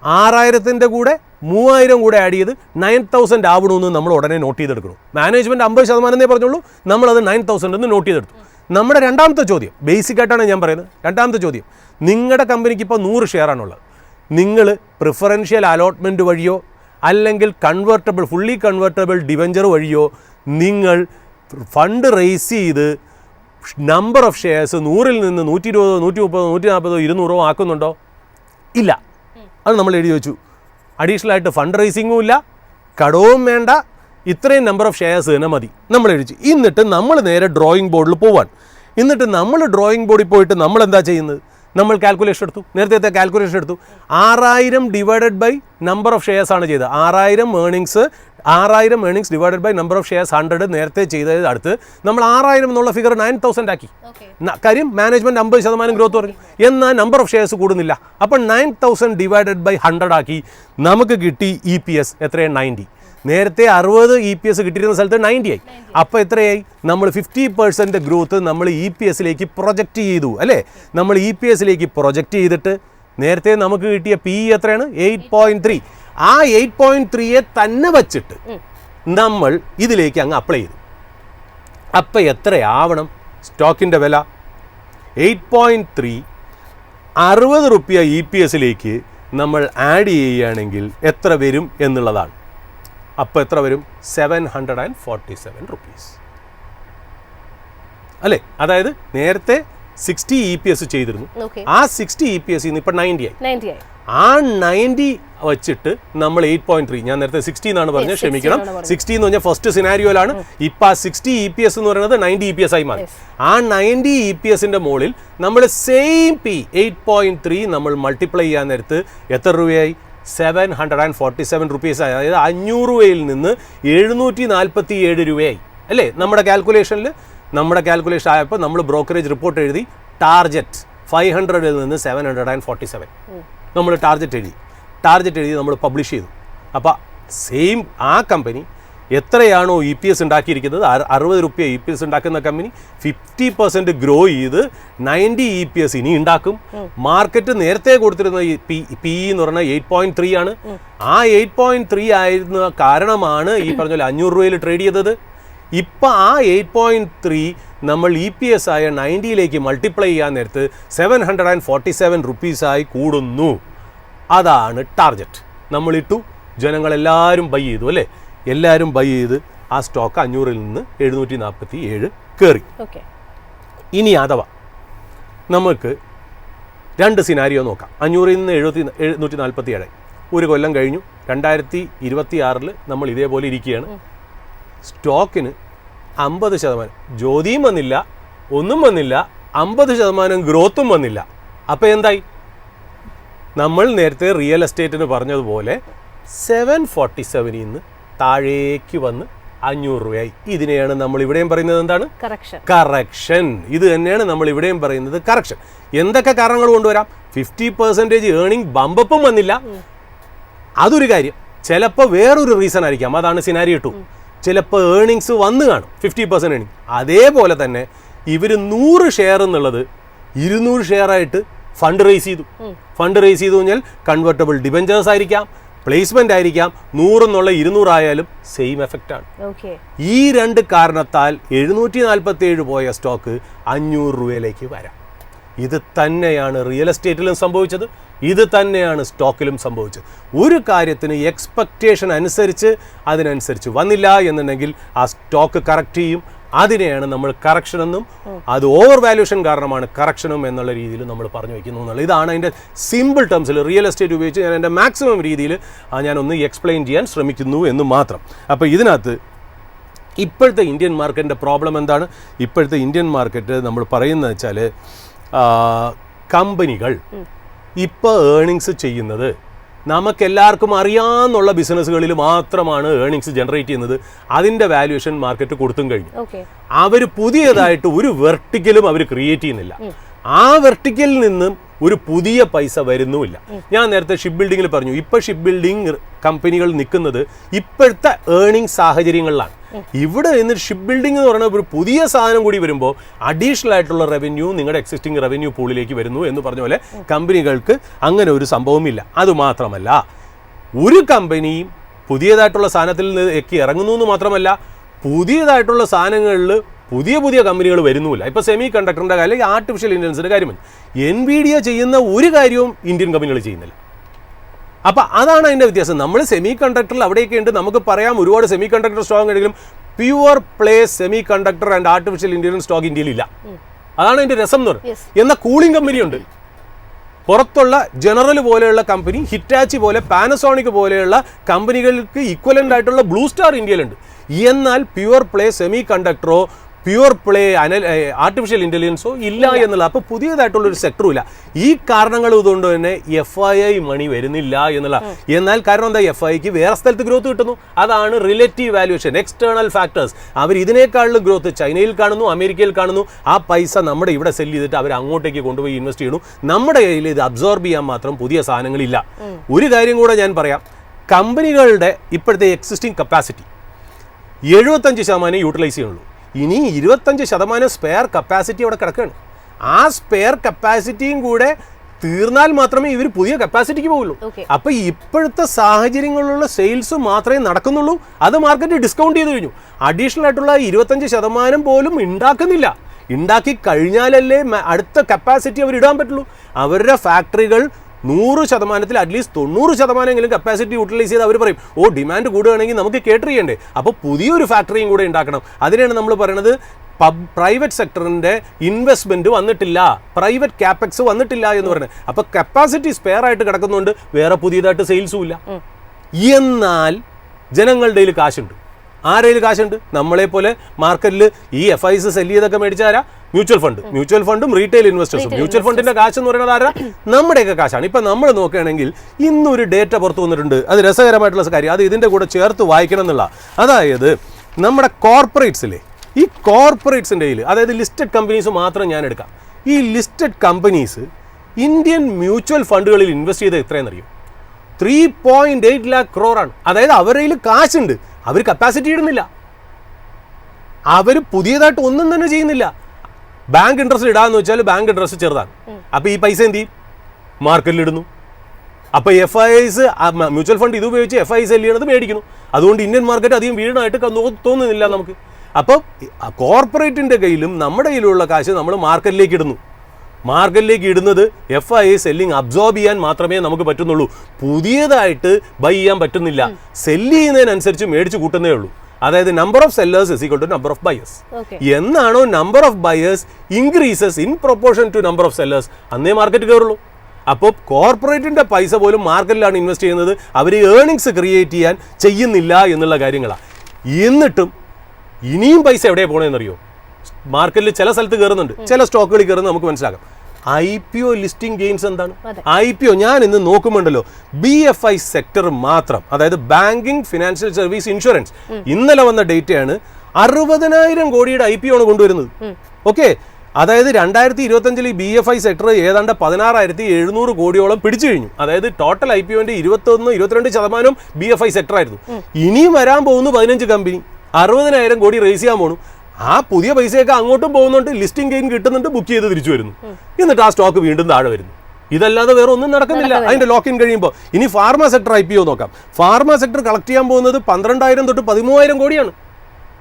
6000-ൻ്റെ കൂടെ 3000 കൂടെ ആഡ് ചെയ്ത് 9000 ആവണമെന്ന് നമ്മൾ ഉടനെ നോട്ട് ചെയ്തെടുക്കണം. മാനേജ്മെൻറ്റ് 50% പറഞ്ഞുള്ളൂ, നമ്മളത് 9000 എന്ന് നോട്ട് ചെയ്തെടുത്തു. നമ്മുടെ രണ്ടാമത്തെ ചോദ്യം, ബേസിക്കായിട്ടാണ് ഞാൻ പറയുന്നത്, രണ്ടാമത്തെ ചോദ്യം, നിങ്ങളുടെ കമ്പനിക്ക് ഇപ്പോൾ 100 ഷെയറാണുള്ളത്. നിങ്ങൾ പ്രിഫറൻഷ്യൽ അലോട്ട്മെൻറ്റ് വഴിയോ അല്ലെങ്കിൽ ഫുള്ളി കൺവേർട്ടബിൾ ഡിവഞ്ചർ വഴിയോ നിങ്ങൾ ഫണ്ട് റേസ് ചെയ്ത് നമ്പർ ഓഫ് ഷെയർസ് 100-ൽ നിന്ന് 120, 130, 140, 200 ആക്കുന്നുണ്ടോ? ഇല്ല. അത് നമ്മൾ എഴുതി വെച്ചു. അഡീഷണൽ ആയിട്ട് ഫണ്ട് റേസിങ്ങും ഇല്ല, കടവും വേണ്ട, ഇത്രയും നമ്പർ ഓഫ് ഷെയർസ് തന്നെ മതി നമ്മൾ എഴുതിച്ചു. എന്നിട്ട് നമ്മൾ നേരെ ഡ്രോയിങ് ബോർഡിൽ പോവാൻ. എന്നിട്ട് നമ്മൾ ഡ്രോയിങ് ബോർഡിൽ പോയിട്ട് നമ്മൾ എന്താ ചെയ്യുന്നത്? നമ്മൾ കാൽക്കുലേഷൻ എടുത്തു, നേരത്തെ കാൽക്കുലേഷൻ എടുത്തു. 6000 divided by number of shares ആണ് ചെയ്തത്. 6000 earnings divided by number of shares 100 നേരത്തെ ചെയ്തത് അടുത്ത് നമ്മൾ 6000 എന്നുള്ള ഫിഗർ 9000 ആക്കി. കാര്യം മാനേജ്മെൻറ്റ് 50% ഗ്രോത്ത് പറഞ്ഞു, എന്നാൽ നമ്പർ ഓഫ് ഷെയർസ് കൂടുന്നില്ല. അപ്പം 9000 ഡിവൈഡഡ് ബൈ 100 ആക്കി. നമുക്ക് കിട്ടി EPS എത്രയാണ്? 90. നേരത്തെ 60 EPS കിട്ടിയിരുന്ന സ്ഥലത്ത് 90 ആയി. അപ്പോൾ എത്രയായി? നമ്മൾ 50% ഗ്രോത്ത് നമ്മൾ EPSലേക്ക് പ്രൊജക്റ്റ് ചെയ്തു അല്ലേ? നമ്മൾ EPSലേക്ക് പ്രൊജക്റ്റ് ചെയ്തിട്ട് നേരത്തെ നമുക്ക് കിട്ടിയ PE എത്രയാണ്? 8.3. ആ 8.3യെ തന്നെ വച്ചിട്ട് നമ്മൾ ഇതിലേക്ക് അങ്ങ് അപ്ലൈ ചെയ്തു. അപ്പോൾ എത്രയാവണം സ്റ്റോക്കിൻ്റെ വില? 8.3 60 റുപ്യ EPSലേക്ക് നമ്മൾ ആഡ് ചെയ്യുകയാണെങ്കിൽ എത്ര വരും എന്നുള്ളതാണ്. അപ്പോൾ എത്ര വരും? 747 റുപ്പീസ് അല്ലേ? അതായത് നേരത്തെ 60 EPS ചെയ്തിരുന്നു. ആ 60 EPS ഇപ്പോൾ 90 ആയി. ആ 90 വച്ചിട്ട് നമ്മൾ 8.3, ഞാൻ നേരത്തെ 60 എന്നാണ് പറഞ്ഞത്, ക്ഷമിക്കണം, 60 എന്ന് പറഞ്ഞാൽ ഫസ്റ്റ് സിനാരിയോയിലാണ്. ഇപ്പം ആ 60 EPS എന്ന് പറയുന്നത് 90 EPS ആയി മാറി. ആ 90 EPSന്റെ മുകളിൽ നമ്മൾ സെയിം P 8.3 നമ്മൾ മൾട്ടിപ്ലൈ ചെയ്യാൻ നേരത്ത് എത്ര രൂപയായി? 747 റുപ്പീസ് ആയി. അതായത് 500 രൂപയിൽ നിന്ന് 747 രൂപയായി അല്ലേ? നമ്മുടെ കാൽക്കുലേഷൻ ആയപ്പോൾ നമ്മൾ ബ്രോക്കറേജ് റിപ്പോർട്ട് എഴുതി ടാർജറ്റ് 500ൽ നിന്ന് 747 നമ്മൾ ടാർജറ്റ് എഴുതി നമ്മൾ പബ്ലിഷ് ചെയ്തു. അപ്പോൾ സെയിം ആ കമ്പനി എത്രയാണോ EPS ഉണ്ടാക്കിയിരിക്കുന്നത്, 60 റുപ്യ EPS ഉണ്ടാക്കുന്ന കമ്പനി 50% ഗ്രോ ചെയ്ത് 90 EPS ഇനി ഉണ്ടാക്കും. മാർക്കറ്റ് നേരത്തെ കൊടുത്തിരുന്ന PE എന്ന് പറഞ്ഞാൽ 8.3 ആണ്. ആ 8.3 ആയിരുന്ന കാരണമാണ് ഈ പറഞ്ഞ പോലെ 500 രൂപയിൽ ട്രേഡ് ചെയ്തത്. ഇപ്പം ആ 8.3 നമ്മൾ EPS ആയ 90ലേക്ക് മൾട്ടിപ്ലൈ ചെയ്യാൻ നേരത്ത് 747 റുപ്പീസായി കൂടുന്നു. അതാണ് ടാർജറ്റ്. നമ്മളിട്ടു, ജനങ്ങളെല്ലാവരും ബൈ ചെയ്തു അല്ലേ? എല്ലാവരും ബൈ ചെയ്ത് ആ സ്റ്റോക്ക് 500ൽ നിന്ന് 747 കയറി. ഇനി അഥവാ നമുക്ക് 2 സിനാരിയോ നോക്കാം. 500ൽ നിന്ന് 747. ഒരു കൊല്ലം കഴിഞ്ഞു, 2026 നമ്മൾ ഇതേപോലെ ഇരിക്കുകയാണ്. സ്റ്റോക്കിന് 50%, ജ്യോതിയും വന്നില്ല, ഒന്നും വന്നില്ല, 50% ഗ്രോത്തും വന്നില്ല. അപ്പോൾ എന്തായി? നമ്മൾ നേരത്തെ റിയൽ എസ്റ്റേറ്റിന് പറഞ്ഞതുപോലെ 747ൽ നിന്ന് താഴേക്ക് വന്ന് 500 രൂപയായി. ഇതിനെയാണ് നമ്മൾ ഇവിടെയും പറയുന്നത് എന്താണ്? കറക്ഷൻ. ഇത് തന്നെയാണ് നമ്മൾ ഇവിടെയും പറയുന്നത് കറക്ഷൻ. എന്തൊക്കെ കാരണങ്ങൾ കൊണ്ടുവരാം? 50% ഏർണിംഗ് ബമ്പപ്പും വന്നില്ല, അതൊരു കാര്യം. ചിലപ്പോൾ വേറൊരു റീസൺ ആയിരിക്കാം, അതാണ് സിനാരിയോ 2. ചിലപ്പോൾ ഏർണിങ്സ് വന്ന് കാണും 50% ഏർണിംഗ്. അതേപോലെ തന്നെ ഇവർ 100 ഷെയർ എന്നുള്ളത് 200 ഷെയർ ആയിട്ട് ഫണ്ട് റേസ് ചെയ്തു കഴിഞ്ഞാൽ കൺവെർട്ടബിൾ ഡിബഞ്ചേഴ്സ് ആയിരിക്കാം, പ്ലേസ്മെന്റ് ആയിരിക്കാം. 100 എന്നുള്ള 200 ആയാലും സെയിം എഫക്റ്റാണ്. ഈ 2 കാരണത്താൽ 747 പോയ സ്റ്റോക്ക് 500 രൂപയിലേക്ക് വരാം. ഇത് തന്നെയാണ് റിയൽ എസ്റ്റേറ്റിലും സംഭവിച്ചത്, ഇത് തന്നെയാണ് സ്റ്റോക്കിലും സംഭവിച്ചത്. ഒരു കാര്യത്തിന് എക്സ്പെക്റ്റേഷൻ അതിനനുസരിച്ച് വന്നില്ല എന്നുണ്ടെങ്കിൽ ആ സ്റ്റോക്ക് കറക്റ്റ് ചെയ്യും. അതിനെയാണ് നമ്മൾ കറക്ഷൻ എന്നും അത് ഓവർ വാല്യൂഷൻ കാരണമാണ് കറക്ഷനും എന്നുള്ള രീതിയിൽ നമ്മൾ പറഞ്ഞു വയ്ക്കുന്നു എന്നുള്ളത്. ഇതാണ് അതിൻ്റെ സിമ്പിൾ ടേംസിൽ റിയൽ എസ്റ്റേറ്റ് ഉപയോഗിച്ച് ഞാൻ എൻ്റെ മാക്സിമം രീതിയിൽ ഞാനൊന്ന് എക്സ്പ്ലെയിൻ ചെയ്യാൻ ശ്രമിക്കുന്നു എന്ന് മാത്രം. അപ്പോൾ ഇതിനകത്ത് ഇപ്പോഴത്തെ ഇന്ത്യൻ മാർക്കറ്റിൻ്റെ പ്രോബ്ലം എന്താണ്? ഇപ്പോഴത്തെ ഇന്ത്യൻ മാർക്കറ്റ് നമ്മൾ പറയുന്നത് വെച്ചാൽ കമ്പനികൾ ഇപ്പോൾ ഏർണിങ്സ് ചെയ്യുന്നത് നമുക്കെല്ലാവർക്കും അറിയാമെന്നുള്ള ബിസിനസ്സുകളിൽ മാത്രമാണ് ഏർണിങ്സ് ജനറേറ്റ് ചെയ്യുന്നത്. അതിൻ്റെ വാല്യൂഷൻ മാർക്കറ്റ് കൊടുത്തും കഴിഞ്ഞു. അവർ പുതിയതായിട്ട് ഒരു വെർട്ടിക്കലും അവർ ക്രിയേറ്റ് ചെയ്യുന്നില്ല. ആ വെർട്ടിക്കലിൽ നിന്നും ഒരു പുതിയ പൈസ വരുന്നുമില്ല. ഞാൻ നേരത്തെ ഷിപ്പ് ബിൽഡിങ്ങിൽ പറഞ്ഞു, ഇപ്പോൾ ഷിപ്പ് ബിൽഡിംഗ് കമ്പനികൾ നിൽക്കുന്നത് ഇപ്പോഴത്തെ ഏർണിംഗ് സാഹചര്യങ്ങളിലാണ്. ഇവിടെ നിന്ന് ഷിപ്പ് ബിൽഡിംഗ് എന്ന് പറയുന്ന ഒരു പുതിയ സാധനം കൂടി വരുമ്പോൾ അഡീഷണൽ ആയിട്ടുള്ള റവന്യൂ നിങ്ങളുടെ എക്സിസ്റ്റിംഗ് റവന്യൂ പൂളിലേക്ക് വരുന്നു എന്ന് പറഞ്ഞ പോലെ കമ്പനികൾക്ക് അങ്ങനെ ഒരു സംഭവമില്ല. അതുമാത്രമല്ല, ഒരു കമ്പനിയും പുതിയതായിട്ടുള്ള സാധനത്തിൽ നിന്ന് ഇറങ്ങുന്നു എന്ന് മാത്രമല്ല, പുതിയതായിട്ടുള്ള സാധനങ്ങളിൽ പുതിയ കമ്പനികൾ വരുന്നുമില്ല. ഇപ്പോൾ സെമി കണ്ടക്ടറിൻ്റെ കാര്യം, ആർട്ടിഫിഷ്യൽ ഇൻ്റലിജൻസിൻ്റെ കാര്യം, എൻവിഡിയ ചെയ്യുന്ന ഒരു കാര്യവും ഇന്ത്യൻ കമ്പനികൾ ചെയ്യുന്നില്ല. അപ്പോൾ അതാണ് അതിൻ്റെ വ്യത്യാസം. നമ്മൾ സെമി കണ്ടക്ടറിൽ അവിടെയൊക്കെ ഉണ്ട്, നമുക്ക് പറയാം ഒരുപാട് സെമി കണ്ടക്ടർ സ്റ്റോക്ക് ഉണ്ടെങ്കിലും pure play semiconductor and artificial intelligence stock ഇന്ത്യയിലില്ല. അതാണ് അതിൻ്റെ രസം എന്ന് പറയുന്നത്. എന്നാൽ കൂളിംഗ് കമ്പനിയുണ്ട്. പുറത്തുള്ള ജനറൽ പോലെയുള്ള കമ്പനി, ഹിറ്റാച്ചി പോലെ, പാനസോണിക് പോലെയുള്ള കമ്പനികൾക്ക് ഈക്വലൻ്റ് ആയിട്ടുള്ള ബ്ലൂ സ്റ്റാർ ഇന്ത്യയിലുണ്ട്. എന്നാൽ പ്യുവർ പ്ലേ സെമി കണ്ടക്ടറോ പ്യുവർ പ്ലേ ആർട്ടിഫിഷ്യൽ ഇൻ്റലിജൻസോ ഇല്ല എന്നുള്ള. അപ്പോൾ പുതിയതായിട്ടുള്ളൊരു സെക്ടറും ഇല്ല. ഈ കാരണങ്ങൾ ഇതുകൊണ്ട് തന്നെ FII മണി വരുന്നില്ല എന്നുള്ള. എന്നാൽ കാരണം എന്താ? FIIക്ക് വേറെ സ്ഥലത്ത് ഗ്രോത്ത് കിട്ടുന്നു. അതാണ് റിലേറ്റീവ് വാല്യൂഷൻ, എക്സ്റ്റേണൽ ഫാക്ടേഴ്സ്. അവർ ഇതിനേക്കാളും ഗ്രോത്ത് ചൈനയിൽ കാണുന്നു, അമേരിക്കയിൽ കാണുന്നു. ആ പൈസ നമ്മുടെ ഇവിടെ സെല്ല് ചെയ്തിട്ട് അവർ അങ്ങോട്ടേക്ക് കൊണ്ടുപോയി ഇൻവെസ്റ്റ് ചെയ്യണു. നമ്മുടെ കയ്യിൽ ഇത് അബ്സോർബ് ചെയ്യാൻ മാത്രം പുതിയ സാധനങ്ങളില്ല. ഒരു കാര്യം കൂടെ ഞാൻ പറയാം, കമ്പനികളുടെ ഇപ്പോഴത്തെ എക്സിസ്റ്റിംഗ് കപ്പാസിറ്റി 75% യൂട്ടിലൈസ് ചെയ്യുള്ളൂ. ഇനി 25% സ്പെയർ കപ്പാസിറ്റി അവിടെ കിടക്കുകയാണ്. ആ സ്പെയർ കപ്പാസിറ്റിയും കൂടെ തീർന്നാൽ മാത്രമേ ഇവർ പുതിയ കപ്പാസിറ്റിക്ക് പോകുള്ളൂ. അപ്പോൾ ഇപ്പോഴത്തെ സാഹചര്യങ്ങളിലുള്ള സെയിൽസ് മാത്രമേ നടക്കുന്നുള്ളൂ. അത് മാർക്കറ്റ് ഡിസ്കൗണ്ട് ചെയ്ത് കഴിഞ്ഞു. അഡീഷണൽ ആയിട്ടുള്ള 25% പോലും ഉണ്ടാക്കുന്നില്ല. ഉണ്ടാക്കി കഴിഞ്ഞാലല്ലേ അടുത്ത കപ്പാസിറ്റി അവർ ഇടാൻ പറ്റുള്ളൂ. അവരുടെ ഫാക്ടറികൾ 100% അറ്റ്ലീസ്റ്റ് 90% കപ്പാസിറ്റി യൂട്ടിലൈസ് ചെയ്ത് അവർ പറയും, ഓ ഡിമാൻഡ് കൂടുകയാണെങ്കിൽ നമുക്ക് കേറ്റർ ചെയ്യണ്ടേ, അപ്പോൾ പുതിയൊരു ഫാക്ടറിയും കൂടെ ഉണ്ടാക്കണം. അതിനാണ് നമ്മൾ പറയുന്നത് പ്രൈവറ്റ് സെക്ടറിൻ്റെ ഇൻവെസ്റ്റ്മെൻറ്റ് വന്നിട്ടില്ല, പ്രൈവറ്റ് ക്യാപെക്സ് വന്നിട്ടില്ല എന്ന് പറയുന്നത്. അപ്പോൾ കപ്പാസിറ്റി സ്പെയർ ആയിട്ട് കിടക്കുന്നതുകൊണ്ട് വേറെ പുതിയതായിട്ട് സെയിൽസും ഇല്ല. എന്നാൽ ജനങ്ങളുടെ കയ്യിൽ കാശുണ്ട്. ആരെയിൽ കാശുണ്ട്? നമ്മളെപ്പോലെ മാർക്കറ്റിൽ ഈ FIs സെല് ചെയ്തൊക്കെ മേടിച്ചാരാ? മ്യൂച്വൽ ഫണ്ടും റീറ്റെയിൽ ഇൻവെസ്റ്റേഴ്സും. മ്യൂച്വൽ ഫണ്ടിന്റെ കാശ് എന്ന് പറയുന്നത് ആരാ? നമ്മുടെയൊക്കെ കാശാണ്. ഇപ്പം നമ്മൾ നോക്കുകയാണെങ്കിൽ ഇന്നൊരു ഡേറ്റ പുറത്തു വന്നിട്ടുണ്ട്. അത് രസകരമായിട്ടുള്ള കാര്യം, അത് ഇതിൻ്റെ കൂടെ ചേർത്ത് വായിക്കണം എന്നുള്ള. അതായത് നമ്മുടെ കോർപ്പറേറ്റ്സിലെ ഈ കോർപ്പറേറ്റ്സിൻ്റെ കയ്യിൽ, അതായത് ലിസ്റ്റഡ് കമ്പനീസ് മാത്രം ഞാൻ എടുക്കാം. ഈ ലിസ്റ്റഡ് കമ്പനീസ് ഇന്ത്യൻ മ്യൂച്വൽ ഫണ്ടുകളിൽ ഇൻവെസ്റ്റ് ചെയ്ത് എത്രയെന്നറിയും? 3.8 lakh crore ആണ്. അതായത് അവരുടെ കയ്യിൽ കാശുണ്ട്, അവർ കപ്പാസിറ്റി ഇടുന്നില്ല, അവർ പുതിയതായിട്ട് ഒന്നും തന്നെ ചെയ്യുന്നില്ല. ബാങ്ക് ഇൻട്രസ്റ്റ് ഇടാന്ന് വെച്ചാൽ ബാങ്ക് ഇൻട്രസ്റ്റ് ചെറുതാണ്. അപ്പോൾ ഈ പൈസ എന്ത് ചെയ്യും? മാർക്കറ്റിൽ ഇടുന്നു. അപ്പോൾ FIs മ്യൂച്വൽ ഫണ്ട് ഇത് ഉപയോഗിച്ച് FIs സെല് ചെയ്യണത് മേടിക്കുന്നു. അതുകൊണ്ട് ഇന്ത്യൻ മാർക്കറ്റ് അധികം വീഴാനായിട്ട് തോന്നുന്നില്ല നമുക്ക്. അപ്പോൾ കോർപ്പറേറ്റിൻ്റെ കയ്യിലും നമ്മുടെ കയ്യിലുള്ള കാശ് നമ്മൾ മാർക്കറ്റിലേക്ക് ഇടുന്നു. മാർക്കറ്റിലേക്ക് ഇടുന്നത് FIs സെല്ലിങ് അബ്സോർബ് ചെയ്യാൻ മാത്രമേ നമുക്ക് പറ്റുന്നുള്ളൂ. പുതിയതായിട്ട് ബൈ ചെയ്യാൻ പറ്റുന്നില്ല. സെല്ല് ചെയ്യുന്നതിനനുസരിച്ച് മേടിച്ച് കൂട്ടുന്നേ ഉള്ളൂ. അതായത് number of sellers is equal to number of buyers. എന്നാണോ number of buyers increases in proportion to number of sellers, അന്നേ മാർക്കറ്റ് കയറുള്ളൂ. അപ്പോൾ കോർപ്പറേറ്റിൻ്റെ പൈസ പോലും മാർക്കറ്റിലാണ് ഇൻവെസ്റ്റ് ചെയ്യുന്നത്. അവർ ഏർണിങ്സ് ക്രിയേറ്റ് ചെയ്യാൻ ചെയ്യുന്നില്ല എന്നുള്ള കാര്യങ്ങളാണ്. എന്നിട്ടും ഇനിയും പൈസ എവിടെയാണ് പോകണമെന്നറിയോ? മാർക്കറ്റിൽ ചില സ്ഥലത്ത് കയറുന്നുണ്ട്, ചില സ്റ്റോക്കുകളിൽ കയറുന്നത് നമുക്ക് മനസ്സിലാക്കാം. IPO ലിസ്റ്റിംഗ് ഗെയിംസ് എന്താണ്? IPO ഞാൻ ഇന്ന് നോക്കുമ്പോണ്ടല്ലോ, BFI സെക്ടർ മാത്രം, അതായത് ബാങ്കിങ്, ഫിനാൻഷ്യൽ സർവീസ്, ഇൻഷുറൻസ്, ഇന്നലെ വന്ന ഡേറ്റയാണ് 60,000 കോടിയുടെ IPO ആണ് കൊണ്ടുവരുന്നത്. ഓക്കെ, അതായത് 2025 ഈ BFI സെക്ടർ ഏതാണ്ട് 16,700 കോടിയോളം പിടിച്ചു കഴിഞ്ഞു. അതായത് ടോട്ടൽ IPOന്റെ 21-22% BFI സെക്ടർ ആയിരുന്നു. ഇനിയും വരാൻ പോകുന്നു 15 കമ്പനി 60,000 കോടി റേസ് ചെയ്യാൻ പോകണം. ആ പുതിയ പൈസയൊക്കെ അങ്ങോട്ടും പോകുന്നുണ്ട്, ലിസ്റ്റിംഗ് ഗെയിൻ കിട്ടുന്നുണ്ട്, ബുക്ക് ചെയ്ത് തിരിച്ചു വരുന്നു. എന്നിട്ട് ആ സ്റ്റോക്ക് വീണ്ടും താഴെ വരുന്നു. ഇതല്ലാതെ വേറെ ഒന്നും നടക്കുന്നില്ല. അതിന്റെ ലോക്കിൻ കഴിയുമ്പോൾ ഇനി ഫാർമ സെക്ടർ IPO നോക്കാം. ഫാർമ സെക്ടർ കളക്ട് ചെയ്യാൻ പോകുന്നത് 12,000 തൊട്ട് 13,000 കോടിയാണ്.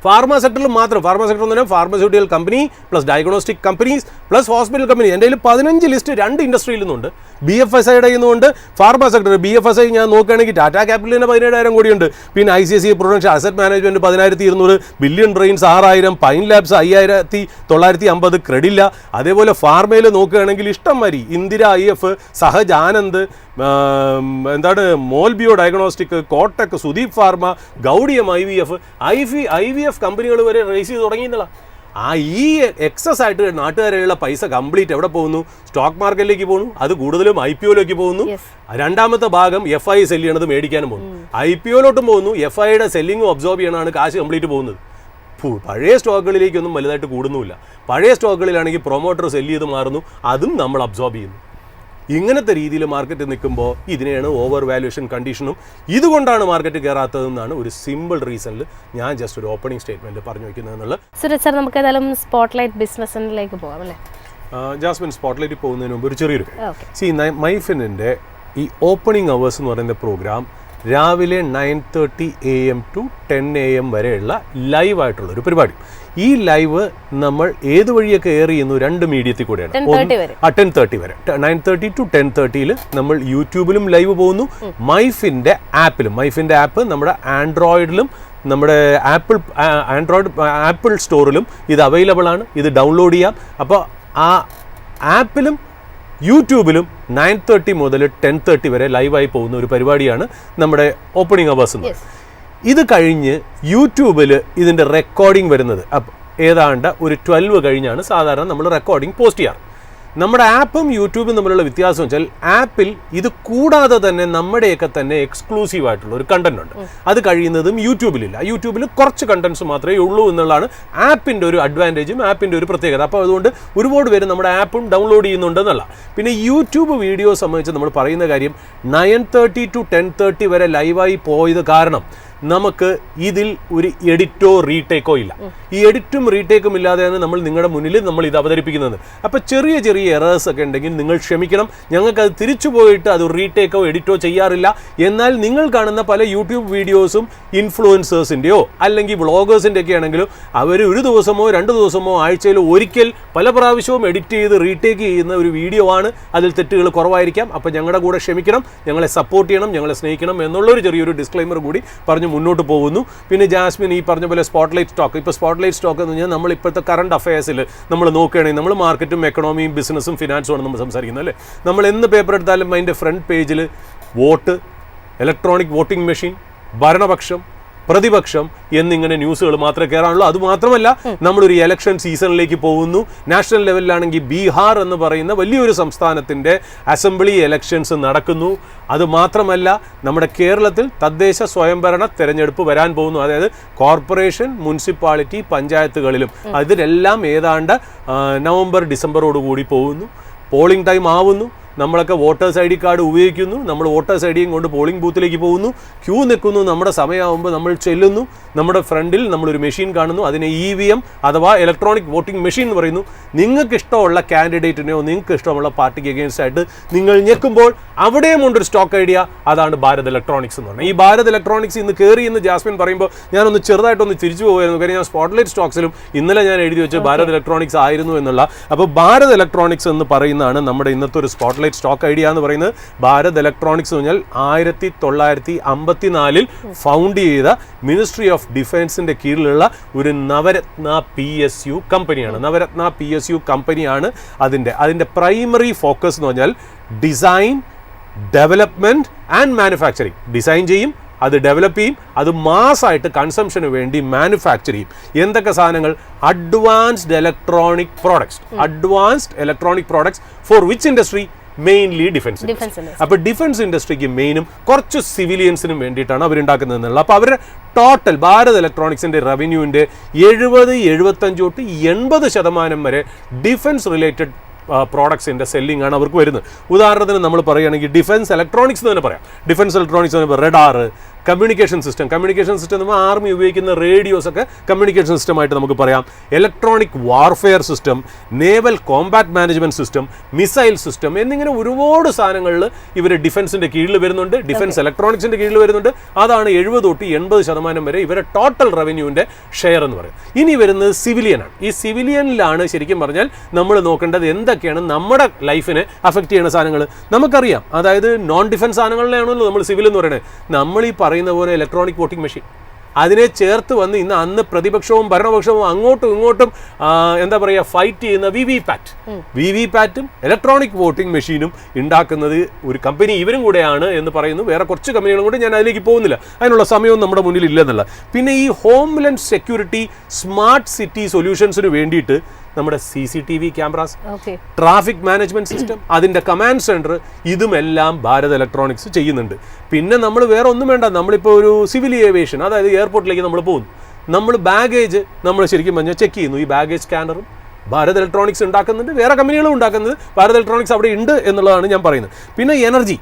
ഫാർമ സെക്ടറിൽ മാത്രം. ഫാർമ സെക്ടർ എന്ന് പറഞ്ഞാൽ pharmaceutical company plus diagnostic companies plus hospital company. എൻ്റെ കയ്യിൽ 15 ലിസ്റ്റ് 2 ഇൻഡസ്ട്രിയിൽ നിന്നുണ്ട്. BFSIയുടെ നിന്നുണ്ട് ഫാർമ സെക്ടർ. BFSI ഞാൻ നോക്കുകയാണെങ്കിൽ ടാറ്റ ക്യാപിറ്റലിന് 17,000 കോടിയുണ്ട്. പിന്നെ ICICI Prudential asset management 10,200, Billion Brains 6,000, Pine Labs 5,950, ക്രെഡില്ല. അതേപോലെ ഫാർമയിൽ നോക്കുകയാണെങ്കിൽ ഇഷ്ടം മാതിരി Indira IF, Sahaj Anand, Molbio diagnostic, Kotak, Sudeep pharma, Gaudium IVF കമ്പനികൾ വരെ റേസ് ചെയ്ത് തുടങ്ങിയെന്നുള്ള. ഈ എക്സസ് ആയിട്ട് നാട്ടുകാരുള്ള പൈസ കംപ്ലീറ്റ് എവിടെ പോകുന്നു? സ്റ്റോക്ക് മാർക്കറ്റിലേക്ക് പോകുന്നു. അത് കൂടുതലും IPOയിലേക്ക് പോകുന്നു. രണ്ടാമത്തെ ഭാഗം FI സെല് ചെയ്യണത് മേടിക്കാനും പോകുന്നു. IPOയിലോട്ടും പോകുന്നു. FIയുടെ സെല്ലിങ്ങും അബ്സോർബ് ചെയ്യണമാണ് കാശ് കംപ്ലീറ്റ് പോകുന്നത്. പഴയ സ്റ്റോക്കുകളിലേക്കൊന്നും വലുതായിട്ട് കൂടുന്നുമില്ല. പഴയ സ്റ്റോക്കുകളിലാണെങ്കിൽ പ്രൊമോട്ടർ സെല് ചെയ്ത് മാറുന്നു, അതും നമ്മൾ അബ്സോർബ് ചെയ്യുന്നു. ഇങ്ങനത്തെ രീതിയിൽ മാർക്കറ്റ് നിൽക്കുമ്പോൾ ഇതിനെയാണ് ഓവർ വാല്യുവേഷൻ കണ്ടീഷനും. ഇതുകൊണ്ടാണ് മാർക്കറ്റ് കയറാത്തതെന്നാണ് ഒരു സിമ്പിൾ റീസണിൽ ഞാൻ ജസ്റ്റ് ഒരു ഓപ്പണിംഗ് സ്റ്റേറ്റ്മെന്റ് പറഞ്ഞു വയ്ക്കുന്നതെന്നുള്ള. സുരേഷ് സാർ, നമുക്ക് ഏതായാലും സ്പോട്ട്ലൈറ്റ് ബിസിനസ്സിലേക്ക് പോകാം അല്ലേ? ജാസ്മിൻ, സ്പോട്ട്ലൈറ്റിൽ പോകുന്നതിന് മുമ്പ് ഒരു ചെറിയൊരു മൈഫിനിൻ്റെ ഈ ഓപ്പണിംഗ് അവേഴ്സ് എന്ന് പറയുന്ന പ്രോഗ്രാം രാവിലെ 9:30 AM to 10 AM വരെയുള്ള ലൈവായിട്ടുള്ള ഒരു പരിപാടി. ഈ ലൈവ് നമ്മൾ ഏത് വഴിയൊക്കെ എയർ ചെയ്യുന്നു? 2 മീഡിയത്തിൽ കൂടെയാണ്. 10:30 വരെ 9:30 to 10:30 നമ്മൾ യൂട്യൂബിലും ലൈവ് പോകുന്നു, മൈഫിൻ്റെ ആപ്പിലും. മൈഫിൻ്റെ ആപ്പ് നമ്മുടെ ആൻഡ്രോയിഡിലും നമ്മുടെ ആപ്പിൾ സ്റ്റോറിലും ഇത് അവൈലബിൾ ആണ്. ഇത് ഡൗൺലോഡ് ചെയ്യാം. അപ്പോൾ ആ ആപ്പിലും യൂട്യൂബിലും 9:30 മുതൽ 10:30 വരെ ലൈവായി പോകുന്ന ഒരു പരിപാടിയാണ് നമ്മുടെ ഓപ്പണിംഗ് അവേഴ്സ് എന്ന്. ഇത് കഴിഞ്ഞ് യൂട്യൂബിൽ ഇതിൻ്റെ റെക്കോർഡിംഗ് വരുന്നത് ഏതാണ്ട് ഒരു 12 കഴിഞ്ഞാണ് സാധാരണ നമ്മൾ റെക്കോർഡിംഗ് പോസ്റ്റ് ചെയ്യാറ്. നമ്മുടെ ആപ്പും യൂട്യൂബും തമ്മിലുള്ള വ്യത്യാസം വെച്ചാൽ ആപ്പിൽ ഇത് കൂടാതെ തന്നെ നമ്മുടെയൊക്കെ തന്നെ എക്സ്ക്ലൂസീവ് ആയിട്ടുള്ള ഒരു കണ്ടന്റ് ഉണ്ട്. അത് കഴിയുന്നതും യൂട്യൂബിലില്ല. യൂട്യൂബിൽ കുറച്ച് കണ്ടന്റ്സ് മാത്രമേ ഉള്ളൂ എന്നുള്ളതാണ് ആപ്പിൻ്റെ ഒരു അഡ്വാൻറ്റേജും ആപ്പിൻ്റെ ഒരു പ്രത്യേകത. അപ്പോൾ അതുകൊണ്ട് ഒരുപാട് പേര് നമ്മുടെ ആപ്പും ഡൗൺലോഡ് ചെയ്യുന്നുണ്ടെന്നല്ല. പിന്നെ യൂട്യൂബ് വീഡിയോ സംബന്ധിച്ച് നമ്മൾ പറയുന്ന കാര്യം 9:30 to 10:30 വരെ ലൈവായി പോയത് കാരണം നമുക്ക് ഇതിൽ ഒരു എഡിറ്റോ റീടേക്കോ ഇല്ല. ഈ എഡിറ്റും റീടേക്കും ഇല്ലാതെയാണ് നമ്മൾ നിങ്ങളുടെ മുന്നിൽ നമ്മൾ ഇത് അവതരിപ്പിക്കുന്നത്. അപ്പോൾ ചെറിയ ചെറിയ എറേഴ്സ് ഒക്കെ ഉണ്ടെങ്കിൽ നിങ്ങൾ ക്ഷമിക്കണം. ഞങ്ങൾക്കത് തിരിച്ചു പോയിട്ട് അത് റീടേക്കോ എഡിറ്റോ ചെയ്യാറില്ല. എന്നാൽ നിങ്ങൾ കാണുന്ന പല യൂട്യൂബ് വീഡിയോസും ഇൻഫ്ലുവൻസേഴ്സിൻ്റെയോ അല്ലെങ്കിൽ വ്ളോഗേഴ്സിൻ്റെ ഒക്കെ ആണെങ്കിലും അവർ ഒരു ദിവസമോ 2 ദിവസമോ ആഴ്ചയിലോ ഒരിക്കൽ പല പ്രാവശ്യവും എഡിറ്റ് ചെയ്ത് റീടേക്ക് ചെയ്യുന്ന ഒരു വീഡിയോ ആണ്. അതിൽ തെറ്റുകൾ കുറവായിരിക്കാം. അപ്പോൾ ഞങ്ങളുടെ കൂടെ ക്ഷമിക്കണം, ഞങ്ങളെ സപ്പോർട്ട് ചെയ്യണം, ഞങ്ങളെ സ്നേഹിക്കണം എന്നുള്ളൊരു ചെറിയൊരു ഡിസ്ക്ലൈമർ കൂടി പറഞ്ഞു മുന്നോട്ട് പോകുന്നു. പിന്നെ ജാസ്മിൻ ഈ പറഞ്ഞ പോലെ സ്പോട്ട്ലൈറ്റ് സ്റ്റോക്ക്, ഇപ്പോൾ സ്പോട്ട്ലൈറ്റ് സ്റ്റോക്ക് എന്ന് പറഞ്ഞാൽ നമ്മൾ ഇപ്പോഴത്തെ കറണ്ട് അഫയേഴ്സിൽ നമ്മൾ നോക്കുകയാണെങ്കിൽ നമ്മൾ മാർക്കറ്റും എക്കണോമിയും ബിസിനസ്സും ഫിനാൻസും ആണ് നമ്മൾ സംസാരിക്കുന്നത് അല്ലേ. നമ്മൾ എന്ത് പേപ്പർ എടുത്താലും അതിൻ്റെ ഫ്രണ്ട് പേജിൽ വോട്ട്, ഇലക്ട്രോണിക് വോട്ടിംഗ് മെഷീൻ, ഭരണപക്ഷം, പ്രതിപക്ഷം എന്നിങ്ങനെ ന്യൂസുകൾ മാത്രമേ കയറാനുള്ളൂ. അതുമാത്രമല്ല നമ്മളൊരു ഇലക്ഷൻ സീസണിലേക്ക് പോകുന്നു. നാഷണൽ ലെവലിലാണെങ്കിൽ ബീഹാർ എന്ന് പറയുന്ന വലിയൊരു സംസ്ഥാനത്തിൻ്റെ അസംബ്ലി ഇലക്ഷൻസ് നടക്കുന്നു. അതുമാത്രമല്ല നമ്മുടെ കേരളത്തിൽ തദ്ദേശ സ്വയംഭരണ തെരഞ്ഞെടുപ്പ് വരാൻ പോകുന്നു. അതായത് കോർപ്പറേഷൻ, മുനിസിപ്പാലിറ്റി, പഞ്ചായത്തുകളിലും അതിലെല്ലാം ഏതാണ്ട് നവംബർ ഡിസംബറോടുകൂടി പോകുന്നു. പോളിംഗ് ടൈം ആവുന്നു. നമ്മളൊക്കെ വോട്ടേഴ്സ് ഐ ഡി കാർഡ് ഉപയോഗിക്കുന്നു. നമ്മൾ വോട്ടേഴ്സ് ഐ ഡിയും കൊണ്ട് പോളിംഗ് ബൂത്തിലേക്ക് പോകുന്നു, ക്യൂ നിൽക്കുന്നു. നമ്മുടെ സമയമാകുമ്പോൾ നമ്മൾ ചെല്ലുന്നു. നമ്മുടെ ഫ്രണ്ടിൽ നമ്മളൊരു മെഷീൻ കാണുന്നു. അതിനെ EVM അഥവാ ഇലക്ട്രോണിക് വോട്ടിംഗ് മെഷീൻ എന്ന് പറയുന്നു. നിങ്ങൾക്ക് ഇഷ്ടമുള്ള കാൻഡിഡേറ്റിനെയോ നിങ്ങൾക്ക് ഇഷ്ടമുള്ള പാർട്ടിക്ക് അഗെയിൻസ്റ്റ് ആയിട്ട് നിങ്ങൾ ഞെക്കുമ്പോൾ അവിടെയും ഉണ്ടൊരു സ്റ്റോക്ക് ഐഡിയ. അതാണ് ഭാരത് ഇലക്ട്രോണിക്സ് എന്ന് പറഞ്ഞാൽ. ഈ ഭാരത് ഇലക്ട്രോണിക്സ് ഇന്ന് കയറി എന്ന് ജാസ്മിൻ പറയുമ്പോൾ ഞാനൊന്ന് ചെറുതായിട്ടൊന്ന് തിരിച്ചു പോകുമായിരുന്നു. കാര്യം ഞാൻ സ്പോട്ട്ലൈറ്റ് സ്റ്റോക്സിലും ഇന്നലെ ഞാൻ എഴുതി വെച്ച് ഭാരത് ഇലക്ട്രോണിക്സ് ആയിരുന്നു എന്നുള്ള. അപ്പോൾ ഭാരത് ഇലക്ട്രോണിക്സ് എന്ന് പറയുന്നതാണ് നമ്മുടെ ഇന്നത്തെ ഒരു സ്പോട്ട്ലൈറ്റ് സ്റ്റോക്ക് ഐഡിയ എന്ന് പറയുന്നത്. ഭാരത് ഇലക്ട്രോണിക്സ് എന്ന് പറഞ്ഞാൽ 1954 ഫൗണ്ട് ചെയ്ത മിനിസ്ട്രി ഓഫ് ഡിഫൻസിന്റെ കീഴിലുള്ള ഒരു നവരത്ന PSU കമ്പനിയാണ്. നവരത്ന PSU കമ്പനിയാണ് അതിൻ്റെ പ്രൈമറി ഫോക്കസ് എന്ന് പറഞ്ഞാൽ design, development and manufacturing. Design ചെയ്യും, അത് ഡെവലപ്പ് ചെയ്യും, അത് മാസ്സായിട്ട് കൺസംഷന് വേണ്ടി മാനുഫാക്ചർ ചെയ്യും. എന്തൊക്കെ സാധനങ്ങൾ? Advanced electronic products four which industry? Mainly defence. അപ്പോൾ ഡിഫൻസ് ഇൻഡസ്ട്രിക്ക് മെയിനും കുറച്ച് സിവിലിയൻസിനും വേണ്ടിയിട്ടാണ് അവരുണ്ടാക്കുന്നത് എന്നുള്ളത്. അപ്പോൾ അവരുടെ ടോട്ടൽ ഭാരത് ഇലക്ട്രോണിക്സിൻ്റെ റവന്യൂവിൻ്റെ 70-75 തൊട്ട് 80% വരെ ഡിഫൻസ് റിലേറ്റഡ് പ്രോഡക്ട്സിൻ്റെ സെല്ലിംഗ് ആണ് അവർക്ക് വരുന്നത്. ഉദാഹരണത്തിന് നമ്മൾ പറയുകയാണെങ്കിൽ ഡിഫൻസ് ഇലക്ട്രോണിക്സ് എന്ന് തന്നെ പറയാം. ഡിഫൻസ് ഇലക്ട്രോണിക്സ് എന്ന് പറയുമ്പോൾ റഡാർ, കമ്മ്യൂണിക്കേഷൻ സിസ്റ്റം നമ്മൾ ആർമി ഉപയോഗിക്കുന്ന റേഡിയോസ് ഒക്കെ കമ്മ്യൂണിക്കേഷൻ സിസ്റ്റമായിട്ട് നമുക്ക് പറയാം. Electronic warfare system, naval Kombat management system, missile system എന്നിങ്ങനെ ഒരുപാട് സാധനങ്ങളിൽ ഇവർ ഡിഫൻസിൻ്റെ കീഴിൽ വരുന്നുണ്ട്. ഡിഫൻസ് ഇലക്ട്രോണിക്സിൻ്റെ കീഴിൽ വരുന്നുണ്ട്. അതാണ് 70 തൊട്ട് 80% വരെ ഇവരെ ടോട്ടൽ റവന്യൂവിൻ്റെ ഷെയർ എന്ന് പറയും. ഇനി വരുന്നത് സിവിലിയനാണ്. ഈ സിവിലിയനിലാണ് ശരിക്കും പറഞ്ഞാൽ നമ്മൾ നോക്കേണ്ടത് എന്തൊക്കെയാണ് നമ്മുടെ ലൈഫിനെ അഫക്റ്റ് ചെയ്യുന്ന സാധനങ്ങൾ. നമുക്കറിയാം, അതായത് നോൺ ഡിഫൻസ് സാധനങ്ങളിലാണല്ലോ നമ്മൾ സിവിൽ എന്ന് പറയുന്നത്. നമ്മൾ ഈ പറയുന്ന പോലെ ഇലക്ട്രോണിക് വോട്ടിംഗ് മെഷീൻ അതിനെ ചേർത്ത് വന്ന് അന്ന് പ്രതിപക്ഷവും ഭരണപക്ഷവും അങ്ങോട്ടും ഇങ്ങോട്ടും എന്താ പറയുക ഫൈറ്റ് ചെയ്യുന്ന വിവിപാറ്റും ഇലക്ട്രോണിക് വോട്ടിംഗ് മെഷീനും ഉണ്ടാക്കുന്നത് ഒരു കമ്പനി ഇവരും കൂടെയാണ് എന്ന് പറയുന്നു. വേറെ കുറച്ച് കമ്പനികളും കൂടെ ഞാൻ അതിലേക്ക് പോകുന്നില്ല, അതിനുള്ള സമയവും നമ്മുടെ മുന്നിൽ ഇല്ലെന്നുള്ള. പിന്നെ ഈ ഹോംലാൻഡ് സെക്യൂരിറ്റി സ്മാർട്ട് സിറ്റി സൊല്യൂഷൻസിന് വേണ്ടിയിട്ട് നമ്മുടെ CCTV cameras, traffic management system, അതിൻ്റെ കമാൻഡ് സെൻറ്റർ, ഇതുമെല്ലാം ഭാരത് ഇലക്ട്രോണിക്സ് ചെയ്യുന്നുണ്ട്. പിന്നെ നമ്മൾ വേറെ ഒന്നും വേണ്ട. നമ്മളിപ്പോൾ ഒരു സിവിൽ ഏവിയേഷൻ, അതായത് എയർപോർട്ടിലേക്ക് നമ്മൾ പോകുന്നു. നമ്മൾ ബാഗേജ് നമ്മൾ ശരിക്കും പറഞ്ഞാൽ ചെക്ക് ചെയ്യുന്നു. ഈ ബാഗേജ് സ്കാനറും ഭാരത് ഇലക്ട്രോണിക്സ് ഉണ്ടാക്കുന്നുണ്ട്, വേറെ കമ്പനികളും ഉണ്ടാക്കുന്നത്. ഭാരത് ഇലക്ട്രോണിക്സ് അവിടെ ഉണ്ട് എന്നുള്ളതാണ് ഞാൻ പറയുന്നത്. പിന്നെ എനർജി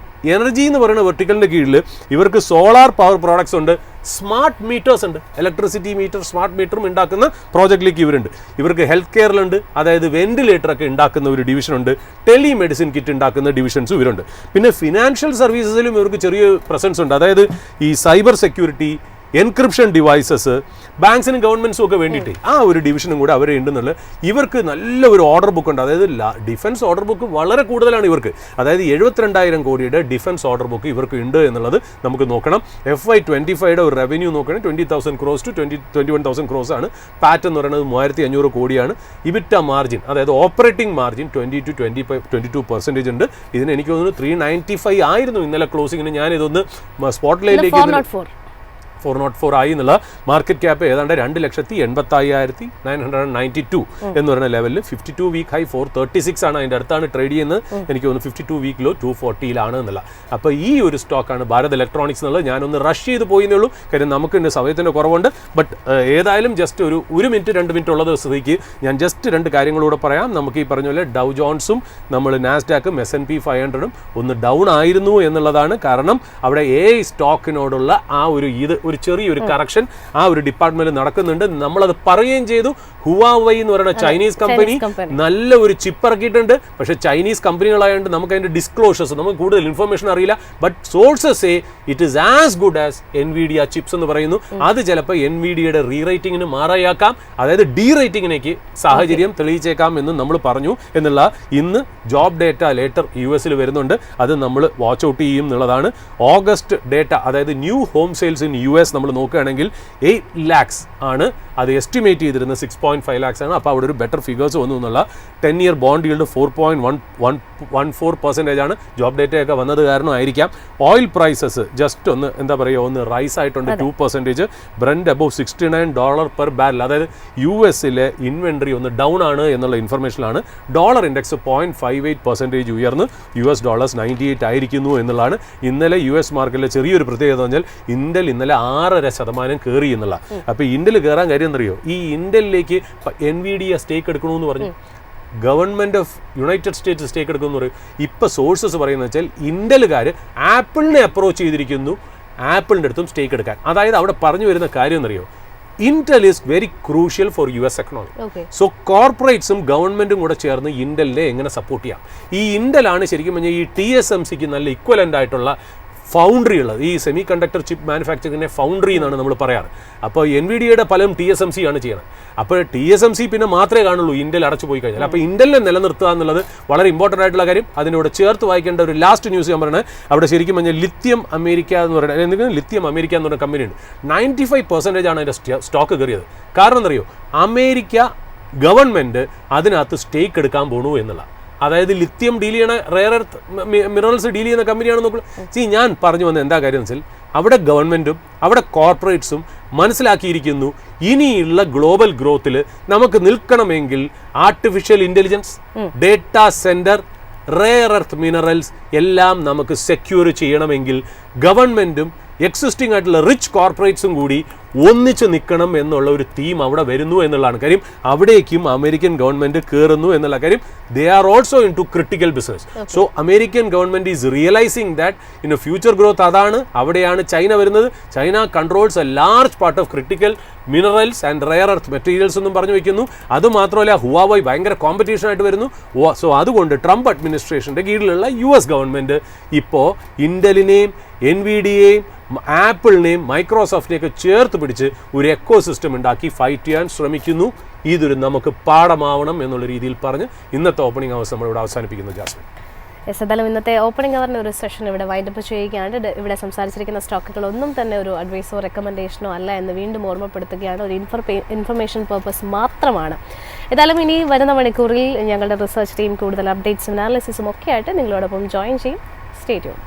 എന്ന് പറയുന്ന വെർട്ടിക്കലിൻ്റെ കീഴിൽ ഇവർക്ക് സോളാർ പവർ പ്രോഡക്ട്സ് ഉണ്ട്, സ്മാർട്ട് മീറ്റേഴ്സ് ഉണ്ട്, ഇലക്ട്രിസിറ്റി മീറ്റർ, സ്മാർട്ട് മീറ്ററും ഉണ്ടാക്കുന്ന പ്രോജക്റ്റിലേക്ക് ഇവരുണ്ട്. ഇവർക്ക് ഹെൽത്ത് കെയറിലുണ്ട്, അതായത് വെന്റിലേറ്ററൊക്കെ ഉണ്ടാക്കുന്ന ഒരു ഡിവിഷനുണ്ട്, ടെലിമെഡിസിൻ കിറ്റ് ഉണ്ടാക്കുന്ന ഡിവിഷൻസും ഇവരുണ്ട്. പിന്നെ ഫിനാൻഷ്യൽ സർവീസസിലും ഇവർക്ക് ചെറിയ പ്രസൻസ് ഉണ്ട്. അതായത് ഈ സൈബർ സെക്യൂരിറ്റി, എൻക്രിപ്ഷൻ ഡിവൈസസ്, ബാങ്ക്സിനും ഗവൺമെൻറ്റ്സും ഒക്കെ വേണ്ടിയിട്ട് ആ ഒരു ഡിവിഷനും കൂടെ അവരെ ഉണ്ടെന്നുള്ളത്. ഇവർക്ക് നല്ല ഒരു ഓർഡർ ബുക്ക് ഉണ്ട്. അതായത് ഡിഫൻസ് ഓർഡർ ബുക്ക് വളരെ കൂടുതലാണ് ഇവർക്ക്. അതായത് 72,000 കോടിയുടെ ഡിഫൻസ് ഓർഡർ ബുക്ക് ഇവർക്ക് ഉണ്ട് എന്നുള്ളത് നമുക്ക് നോക്കണം. FY25 ഒരു റവന്യൂ നോക്കണം, 20,000 crores to 21,000 crores ആണ്. പാറ്റ് എന്ന് പറയുന്നത് 3,500 കോടിയാണ്. ഇബിറ്റ മാർജിൻ, അതായത് ഓപ്പറേറ്റിംഗ് മാർജിൻ 20 to 22% ഉണ്ട്. ഇതിന് എനിക്ക് തോന്നുന്നു 395 ആയിരുന്നു ഇന്നലെ ക്ലോസിങ്ങിന്. ഞാൻ ഇതൊന്ന് സ്പോട്ട് ലൈനിലേക്ക് 404 ആയി എന്നുള്ള മാർക്കറ്റ് ക്യാപ്പ് ഏതാണ്ട് 2,85,992 എന്ന് പറയുന്ന ലെവലിൽ 52 വീക്ക് ഹൈ 436 ആണ്. അതിൻ്റെ അടുത്താണ് ട്രേഡ് ചെയ്യുന്നത്. എനിക്ക് തോന്നുന്നു 52 വീക്ക് ലോ 240 എന്നുള്ള. അപ്പോൾ ഈ ഒരു സ്റ്റോക്കാണ് ഭാരത് ഇലക്ട്രോണിക്സ് എന്നുള്ളത്. ഞാനൊന്ന് റഷ് ചെയ്ത് പോയിന്നേ ഉള്ളൂ, കാര്യം നമുക്ക് ഇന്ന് സമയത്തിൻ്റെ കുറവുണ്ട്. ബട്ട് ഏതായാലും ജസ്റ്റ് ഒരു മിനിറ്റ് 2 മിനിറ്റ് ഉള്ളത് സ്ഥിതിക്ക് ഞാൻ ജസ്റ്റ് 2 കാര്യങ്ങളൂടെ പറയാം. നമുക്ക് ഈ പറഞ്ഞ പോലെ ഡൗ ജോൺസും നമ്മൾ നാസ്ഡാക്കും S&P 500 ഒന്ന് ഡൗൺ ആയിരുന്നു എന്നുള്ളതാണ്. കാരണം അവിടെ സ്റ്റോക്കിനോടുള്ള ആ ഒരു ചെറിയൊരു കറക്ഷൻ ആ ഒരു ഡിപ്പാർട്ട്മെന്റ് നടക്കുന്നുണ്ട്. നമ്മളത് പറയുകയും ചെയ്തു. ഹുവാവൈ എന്ന് പറയുന്ന ചൈനീസ് കമ്പനി നല്ല ഒരു ചിപ്പ് ഇറക്കിയിട്ടുണ്ട്. പക്ഷേ ചൈനീസ് കമ്പനികളായതുകൊണ്ട് നമുക്ക് അതിന്റെ ഡിസ്ക്ലോഷേഴ്സ്, നമുക്ക് കൂടുതൽ ഇൻഫർമേഷൻ അറിയില്ല. But sources it is as good as Nvidia chips എന്ന് പറയുന്നു. അത് ചിലപ്പോൾ എൻവിഡിയയുടെ റീറേറ്റിംഗിന് മാറായേക്കാം, അതായത് ഡീ റേറ്റിംഗിലേക്ക് സാഹചര്യം തെളിയിച്ചേക്കാം എന്ന് നമ്മൾ പറഞ്ഞു എന്നുള്ള. ഇന്ന് ജോബ് ഡേറ്റ ലേറ്റർ US വരുന്നുണ്ട്, അത് നമ്മൾ വാച്ച് ഔട്ട് ചെയ്യും എന്നുള്ളതാണ്. ഓഗസ്റ്റ് ഡേറ്റ, അതായത് new home sales in US നമ്മൾ നോക്കുകയാണെങ്കിൽ 8 lakhs ആണ്. അത് എസ്റ്റിമേറ്റ് ചെയ്തിരുന്നത് 6.5 lakhs ആണ്. അപ്പോൾ അവിടെ ഒരു ബെറ്റർ ഫിഗേഴ്സ് വന്നു എന്നുള്ള. 10-year ബോണ്ട് ഈൽഡ് 4.14% ആണ്. ജോബ് ഡേറ്റയൊക്കെ വന്നത് കാരണമായിരിക്കാം. ഓയിൽ പ്രൈസസ് ജസ്റ്റ് ഒന്ന് എന്താ പറയുക, ഒന്ന് റൈസ് ആയിട്ടുണ്ട് 2%. ബ്രന്റ് അബവ് $69 per barrel, അതായത് US ഇൻവെന്ററി ഒന്ന് ഡൗൺ ആണ് എന്നുള്ള ഇൻഫർമേഷനാണ്. ഡോളർ ഇൻഡെക്സ് 0.58% ഉയർന്ന് $98 ആയിരിക്കുന്നു എന്നുള്ളതാണ്. ഇന്നലെ US മാർക്കറ്റിലെ ചെറിയൊരു പ്രത്യേകത പറഞ്ഞാൽ ഇന്റൽ ഇന്നലെ 6.5% കയറി എന്നുള്ള. അപ്പോൾ ഇന്റൽ കയറാൻ കാര്യം എന്നറിയോ, ഈ ഇന്റലിലേക്ക് എൻവിഡിയ സ്റ്റേക്ക് എടുക്കണമെന്ന് പറഞ്ഞു. ഗവൺമെന്റ് ഓഫ് യുണൈറ്റഡ് സ്റ്റേറ്റ്സ് സ്റ്റേക്ക് എടുക്കുമെന്ന് പറയും. ഇപ്പോൾ സോഴ്സസ് പറയുന്നത് വെച്ചാൽ ഇന്റലുകാർ ആപ്പിളിനെ അപ്രോച്ച് ചെയ്തിരിക്കുന്നു ആപ്പിളിൻ്റെ അടുത്തും സ്റ്റേക്ക് എടുക്കാൻ. അതായത് അവിടെ പറഞ്ഞു വരുന്ന കാര്യം എന്നറിയോ, Intel is very crucial for US economy. So കോർപ്പറേറ്റ്സും ഗവൺമെന്റും കൂടെ ചേർന്ന് ഇന്റലിനെ എങ്ങനെ സപ്പോർട്ട് ചെയ്യാം. ഈ ഇന്റലാണ് ശരിക്കും പറഞ്ഞാൽ ഈ TSMCക്ക് നല്ല ഇക്വലൻ്റ് ആയിട്ടുള്ള ഫൗണ്ടറി ഉള്ളത്. ഈ സെമി കണ്ടക്ടർ ചിപ്പ് മാനുഫാക്ചറിങ്ങിനെ ഫൗണ്ടറി എന്നാണ് നമ്മൾ പറയാറ്. അപ്പോൾ എൻവിഡിയയുടെ പലരും TSMC ആണ് ചെയ്യണം. അപ്പോൾ TSMC പിന്നെ മാത്രമേ കാണുള്ളൂ ഇന്റൽ അടച്ചു പോയി കഴിഞ്ഞാൽ. അപ്പോൾ ഇന്റലിനെ നിലനിർത്തുക എന്നുള്ളത് വളരെ ഇമ്പോർട്ടൻ്റ് ആയിട്ടുള്ള കാര്യം. അതിനോട് ചേർത്ത് വായിക്കേണ്ട ഒരു ലാസ്റ്റ് ന്യൂസ് ഞാൻ പറയുന്നത്, അവിടെ ശരിക്കും പറഞ്ഞാൽ ലിത്യം അമേരിക്ക എന്ന് പറയുന്നത് എന്തെങ്കിലും ലിത്യം അമേരിക്ക എന്ന് പറയുന്ന കമ്പനിയുണ്ട്. 95% ആണ് അതിൻ്റെ സ്റ്റോക്ക് കയറിയത്. കാരണം എന്നറിയോ, അമേരിക്ക ഗവൺമെൻറ് അതിനകത്ത് സ്റ്റേക്ക് എടുക്കാൻ പോകണു എന്നുള്ള. അതായത് ലിത്യം ഡീൽ ചെയ്യണ റെയർ എർത്ത് മിനറൽസ് ഡീൽ ചെയ്യുന്ന കമ്പനിയാണെന്ന് നോക്കുക. ഞാൻ പറഞ്ഞു വന്നത് എന്താ കാര്യം എന്ന് വെച്ചാൽ, അവിടെ ഗവൺമെൻറ്റും അവിടെ കോർപ്പറേറ്റ്സും മനസ്സിലാക്കിയിരിക്കുന്നു ഇനിയുള്ള ഗ്ലോബൽ ഗ്രോത്തിൽ നമുക്ക് നിൽക്കണമെങ്കിൽ artificial intelligence, data centre, rare earth minerals എല്ലാം നമുക്ക് സെക്യൂർ ചെയ്യണമെങ്കിൽ ഗവൺമെൻറ്റും എക്സിസ്റ്റിംഗ് ആയിട്ടുള്ള റിച്ച് കോർപ്പറേറ്റ്സും കൂടി ഒന്നിച്ച് നിൽക്കണം എന്നുള്ള ഒരു തീം അവിടെ വരുന്നു എന്നുള്ളതാണ് കാര്യം. അവിടേക്കും അമേരിക്കൻ ഗവൺമെൻറ് കയറുന്നു എന്നുള്ള കാര്യം. They are also into critical business. So American government is realising that in future growth അതാണ്. അവിടെയാണ് ചൈന വരുന്നത്. China controls a large part of critical minerals and rare earth materials എന്നും പറഞ്ഞു വയ്ക്കുന്നു. അതുമാത്രമല്ല ഹുവാവൈ ഭയങ്കര കോമ്പറ്റീഷൻ ആയിട്ട് വരുന്നു. സോ അതുകൊണ്ട് ട്രംപ് അഡ്മിനിസ്ട്രേഷൻ്റെ കീഴിലുള്ള US ഗവൺമെൻറ് ഇപ്പോൾ ഇന്റലിനെയും എൻവിഡിയെയും ആപ്പിളിനെയും മൈക്രോസോഫ്റ്റിനെയൊക്കെ ചേർത്ത് പിടിച്ച് ഒരു എക്കോ സിസ്റ്റം ഉണ്ടാക്കി ഫൈറ്റ് ചെയ്യാൻ ശ്രമിക്കുന്നു. ഇതൊരു നമുക്ക് പാഠമാവണം എന്നുള്ള രീതിയിൽ പറഞ്ഞ് ഇന്നത്തെ ഓപ്പണിംഗ് അവേഴ്സ് നമ്മളിവിടെ അവസാനിപ്പിക്കുന്നു. ജാസ്മിൻ, എന്തായാലും ഇന്നത്തെ ഓപ്പണിംഗ് അവറിൻ്റെ ഒരു സെഷൻ ഇവിടെ വൈൻഡപ്പ് ചെയ്യുകയാണ്. ഇവിടെ സംസാരിച്ചിരിക്കുന്ന സ്റ്റോക്കുകളൊന്നും തന്നെ ഒരു അഡ്വൈസോ റെക്കമെൻഡേഷനോ അല്ല എന്ന് വീണ്ടും ഓർമ്മപ്പെടുത്തുകയാണ്. ഒരു ഇൻഫർമേഷൻ പർപ്പസ് മാത്രമാണ്. ഏതായാലും ഇനി വരുന്ന മണിക്കൂറിൽ ഞങ്ങളുടെ റിസർച്ച് ടീം കൂടുതൽ അപ്ഡേറ്റ്സും അനാലിസിസും ഒക്കെ ആയിട്ട് നിങ്ങളോടൊപ്പം ജോയിൻ ചെയ്യും. Stay tuned.